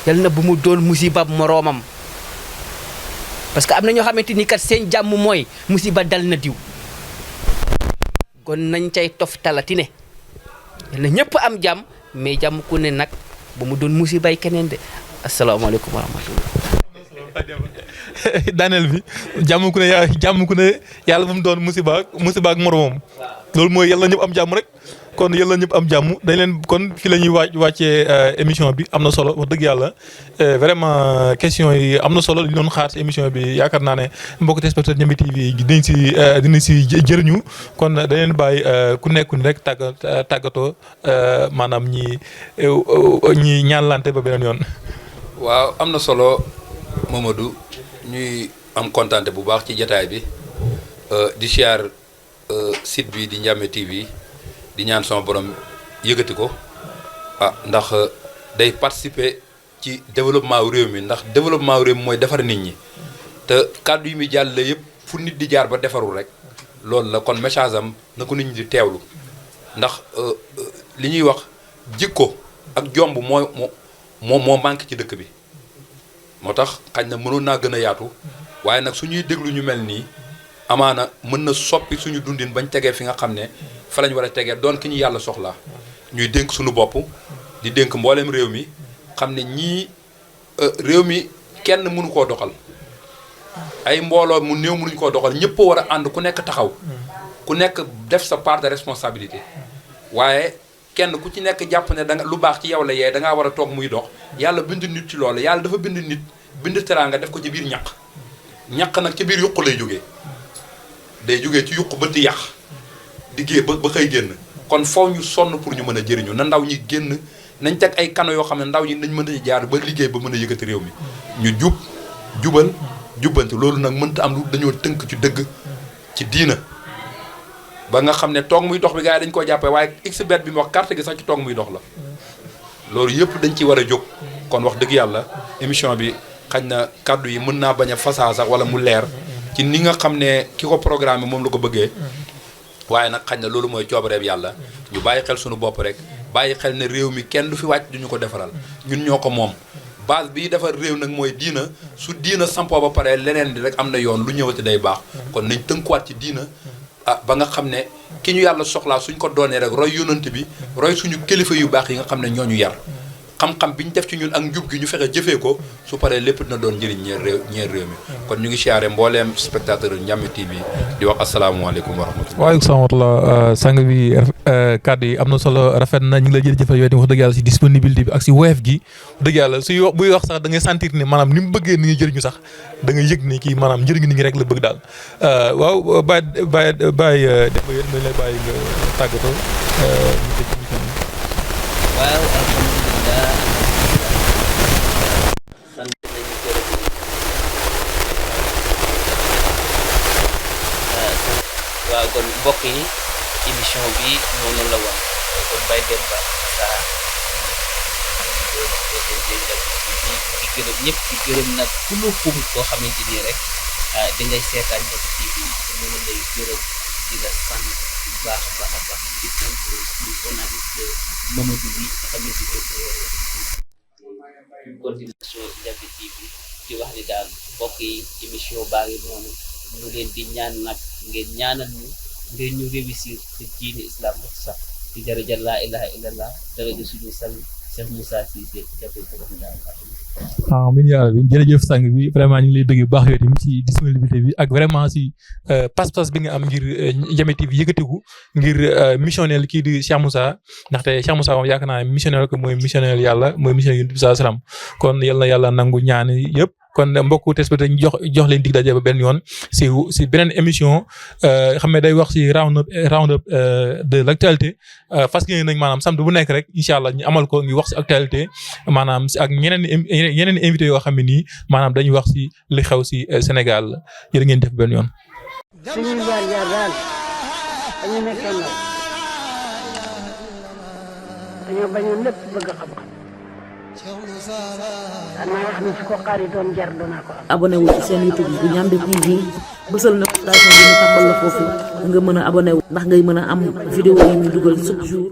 yal na bu mu doon musibab moroomam parce que am na ñoo xamante ni kat seen jàmm mooy musiba dal na diw kon nañ cay toftalati ne yal na ñëpp am jàmm mais jàmm ku ne nag bu mu doon musibay keneen de asalaamaaleykum wa rahmatullah. daaneel bi jàmm ku ne yàlla bu mu doon musiba ak moromam loolu mooy yàlla ñëpp am jàmm rek kon yàlla ñëpp am jàmm dañ leen kon fii la ñuy wàccee émission bi am na solo wax dëgg yàlla vraiment question yi am na solo li doon xaar si émission bi yaakaar naa ne mbokk téléspectateur Ndiamé TV dinañ si jëriñu kon dañ leen bàyyi ku nekku ni rek tàggatoo maanaam ñi ñaanlante ba beneen yoon. waaw am na solo Mamadou ñuy am kontaante bu baax ci jataay bi di siyaar site bi di Ndiamé TV di ñaan sama borom yëkkati ko ndax day participer ci développement réew mi ndax développement réew mi mooy defar nit ñi te kàddu yi muy jàll yëpp fu nit di jaar ba defarul rek loolu la kon message am na ko nit ñi di teewlu ndax li ñuy wax jikko ak jomb moo manqué ci dëkk bi moo tax xañ na mënoon naa gën a yaatu waaye nag suñuy déglu ñu mel nii amaana mën na soppi suñu dundin bañ tegee fi nga xam ne fa lañ war a tegee doon ki ñu yàlla soxla ñuy dénk suñu bopp di dénk mbooleem réew mi xam ne ñii réew mi kenn mënu koo doxal ay mbooloo mu néew mënuñu koo doxal ñëpp war a ànd ku nekk taxaw ku nekk def sa part de responsabilité waaye kenn ku ci nekk jàpp ne danga lu baax ci yow la yee dangaa war a toog muy dox yàlla bind nit ci loolu yàlla dafa bind nit bind teraanga def ko ci biir ñaq nag ci biir yuq lay jógee day jógee ci yuq bëtt yàq diggee ba xëy génn kon foo ñu sonn pour ñu mën a jëriñu na ndaw ñi génn nañ teg ay kano yoo xam ne ndaw ñi nañ mën a jaar ba liggéey ba mën a yëkkati réew mi ñu jubal jubbanti loolu nag mënta am lu dañoo tënk ci dëgg ci diina ba nga xam ne toog muy dox bi gars yi dañ koo jàppee waaye xbet bi mu wax carte gi sax ci toog muy dox la loolu yëpp dañ ci war a jóg kon wax dëgg yàlla émission bi xañ na kàddu yi mën naa bañ a fasaa sax wala mu leer ci ni nga xam ne ki ko programme moom la ko bëggee waaye nag xañ na loolu mooy coobareeb yàlla ñu bàyyi xel suñu bopp rek bàyyi xel ne réew mi kenn du fi wàcc duñu ko defaral ñun ñoo ko moom base bi defar réew nag mooy diina su diina sampoo ba pare leneen di rek am na yoon lu ñëwati day baax kon nañ tënkuwaat ci diina ba nga xam ne ki ñu yàlla soxlaa suñ ko doonee rek roy yonant bi roy suñu kilifa yu baax yi nga xam ne ñoo ñu yar xam-xam bi ñu def ci ñun ak njub gi ñu fexe jëfee ko su paree lépp dina doon njëriñ ñeer réew mi kon ñu ngi siyaare mbooleem spectateur Ndiamé TV di wax asalaamaaleykum wa rahmatulah. waaleykum salaam wa rahmatulah sang bi kàddu yi am na solo rafet na ñu ngi lay jërëjëfal yow wax dëgg yàlla si disponibilité bi ak si woyof gi dëgg yàlla buy wax sax da ngay sentir ne maanaam ni mu bëggee ni ñuy jëriñu sax da ngay yëg ni kii maanaam njëriñu nit ñi rek la bëgg daal waaw bàyyi dem ba yéen dañ lay bàyyi nga tàggatoo ñu tëj émission bi. waaw alhamdulilah sant nañu gërëm waaw kon mbokk yi émission bi noonu la woon kon Baye Demba Sarr di gërëm ñëpp di gërëm nag ku lu xum koo xamante ni rek dangay seetaan Ndiamé TV te mënu lay gërëm di la sant bu baax a baax a baax di sant suñu journaliste Mamadou bi nga xam ne si continuation Ndiamé TV di wax ni daal mbokk yi émission baa ngi noonu ñu leen di ñaan nag ngeen ñaanal ñu ngeen ñu réussir te diine islam daf sax di daraja laa ilaha illallah daraja suñu sang Cheikh Moussa Cissé jafe borom daal amiin yaa rabbi jërëjëf sang bi vraiment ñu ngi lay bëgg bu baax yow tamit ci disponibilité bi ak vraiment si pas-pas bi nga am ngir Ndiamé TV yëkkatiku ngir missionnel kii di Cheikh Moussa ndaxte Cheikh Moussa moom yaakaar naa missionnel ko mooy missionnel yàlla mooy missionnel Yonent bi sallallahu alayhi wasallam kon yal na yàlla nangu ñaan yëpp kon mbokku téléspectateurs ñu jox leen dig daje ba benn yoon si beneen émission xam ne day wax si round up de l'actualité fas yéene nañ maanaam samedi bu nekk rek incha allah ñu amal ko ngi wax si actualité maanaam ak yeneen invité yoo xam ne nii maanaam dañuy wax si li xew si Sénégal jërë ngeen def benn yoon. suñuy jaar daal dañu nekkoon nag dañoo bañoon lépp bëgg xam-xam danaa wax ni su ko xaaritoon jar doonaa ko am. abonné wu ci seen YouTube bu Ndiamé TV bësal na station bi ñu tàmbal la foofu nga mën a abonné wu ndax ngay mën a am vidéo yi ñu dugal chaque jour.